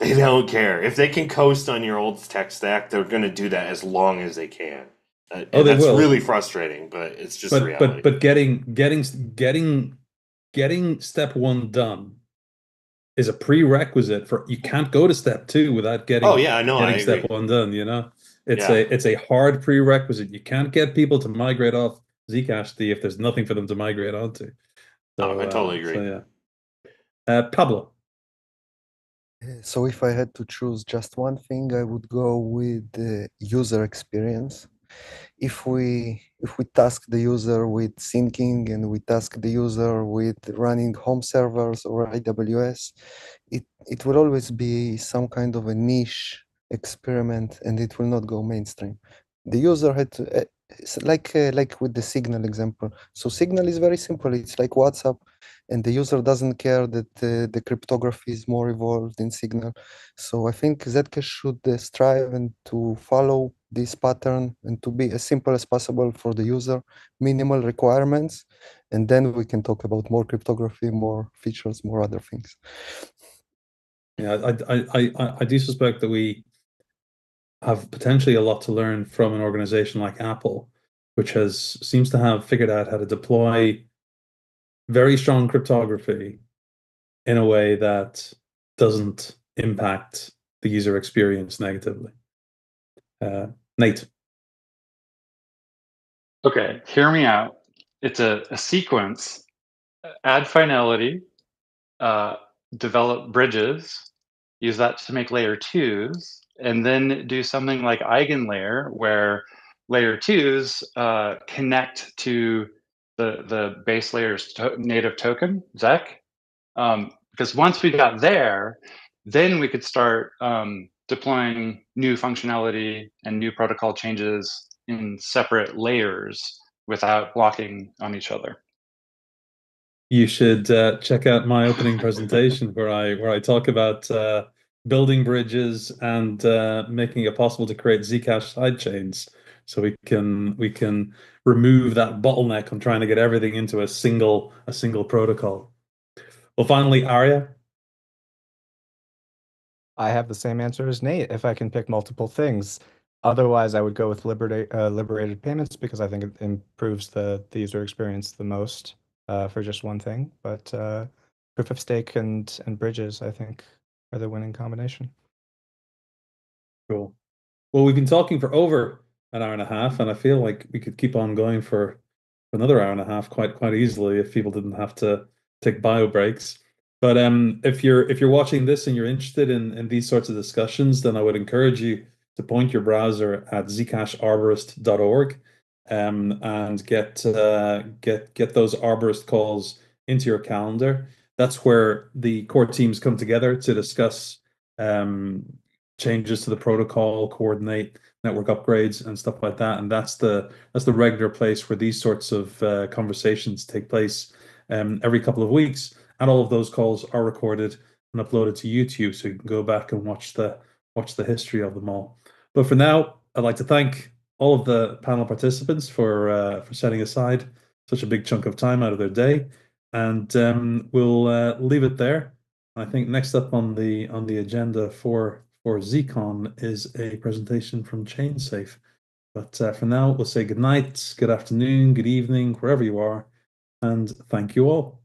They don't care. If they can coast on your old tech stack, they're going to do that as long as they can. And that's really frustrating, but it's just reality. But getting step one done is a prerequisite for, you can't go to step two without getting step one done, It's a hard prerequisite. You can't get people to migrate off Zcash D if there's nothing for them to migrate onto. So, I totally agree. So, yeah. Pablo. So if I had to choose just one thing, I would go with the user experience. If we task the user with syncing and we task the user with running home servers or AWS, it will always be some kind of a niche experiment, and it will not go mainstream. The user had to, like with the Signal example. So Signal is very simple. It's like WhatsApp, and the user doesn't care that the cryptography is more evolved in Signal. So I think Zcash should strive and to follow this pattern and to be as simple as possible for the user, minimal requirements, and then we can talk about more cryptography, more features, more other things. Yeah, I do suspect that we have potentially a lot to learn from an organization like Apple, which seems to have figured out how to deploy very strong cryptography in a way that doesn't impact the user experience negatively. Nate. Okay, hear me out. It's a sequence. Add finality, develop bridges, use that to make layer 2s, and then do something like eigenlayer, where layer 2s connect to the base layer's native token, Zec. Because once we got there, then we could start deploying new functionality and new protocol changes in separate layers without blocking on each other. You should check out my opening presentation where I talk about building bridges and making it possible to create Zcash sidechains, so we can remove that bottleneck on trying to get everything into a single protocol. Well, finally, Arya. I have the same answer as Nate if I can pick multiple things. Otherwise, I would go with liberated payments because I think it improves the user experience the most for just one thing. But proof of stake and bridges, I think, are the winning combination. Cool. Well, we've been talking for over an hour and a half, and I feel like we could keep on going for another hour and a half quite easily if people didn't have to take bio breaks. But if you're watching this and you're interested in these sorts of discussions, then I would encourage you to point your browser at zcasharborist.org and get those arborist calls into your calendar. That's where the core teams come together to discuss changes to the protocol, coordinate network upgrades and stuff like that. And that's the regular place where these sorts of conversations take place every couple of weeks. And all of those calls are recorded and uploaded to YouTube, so you can go back and watch the history of them all. But for now, I'd like to thank all of the panel participants for setting aside such a big chunk of time out of their day, and we'll leave it there. I think next up on the agenda for Zcon is a presentation from ChainSafe. But for now, we'll say good night, good afternoon, good evening, wherever you are, and thank you all.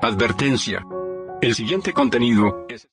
Advertencia. El siguiente contenido es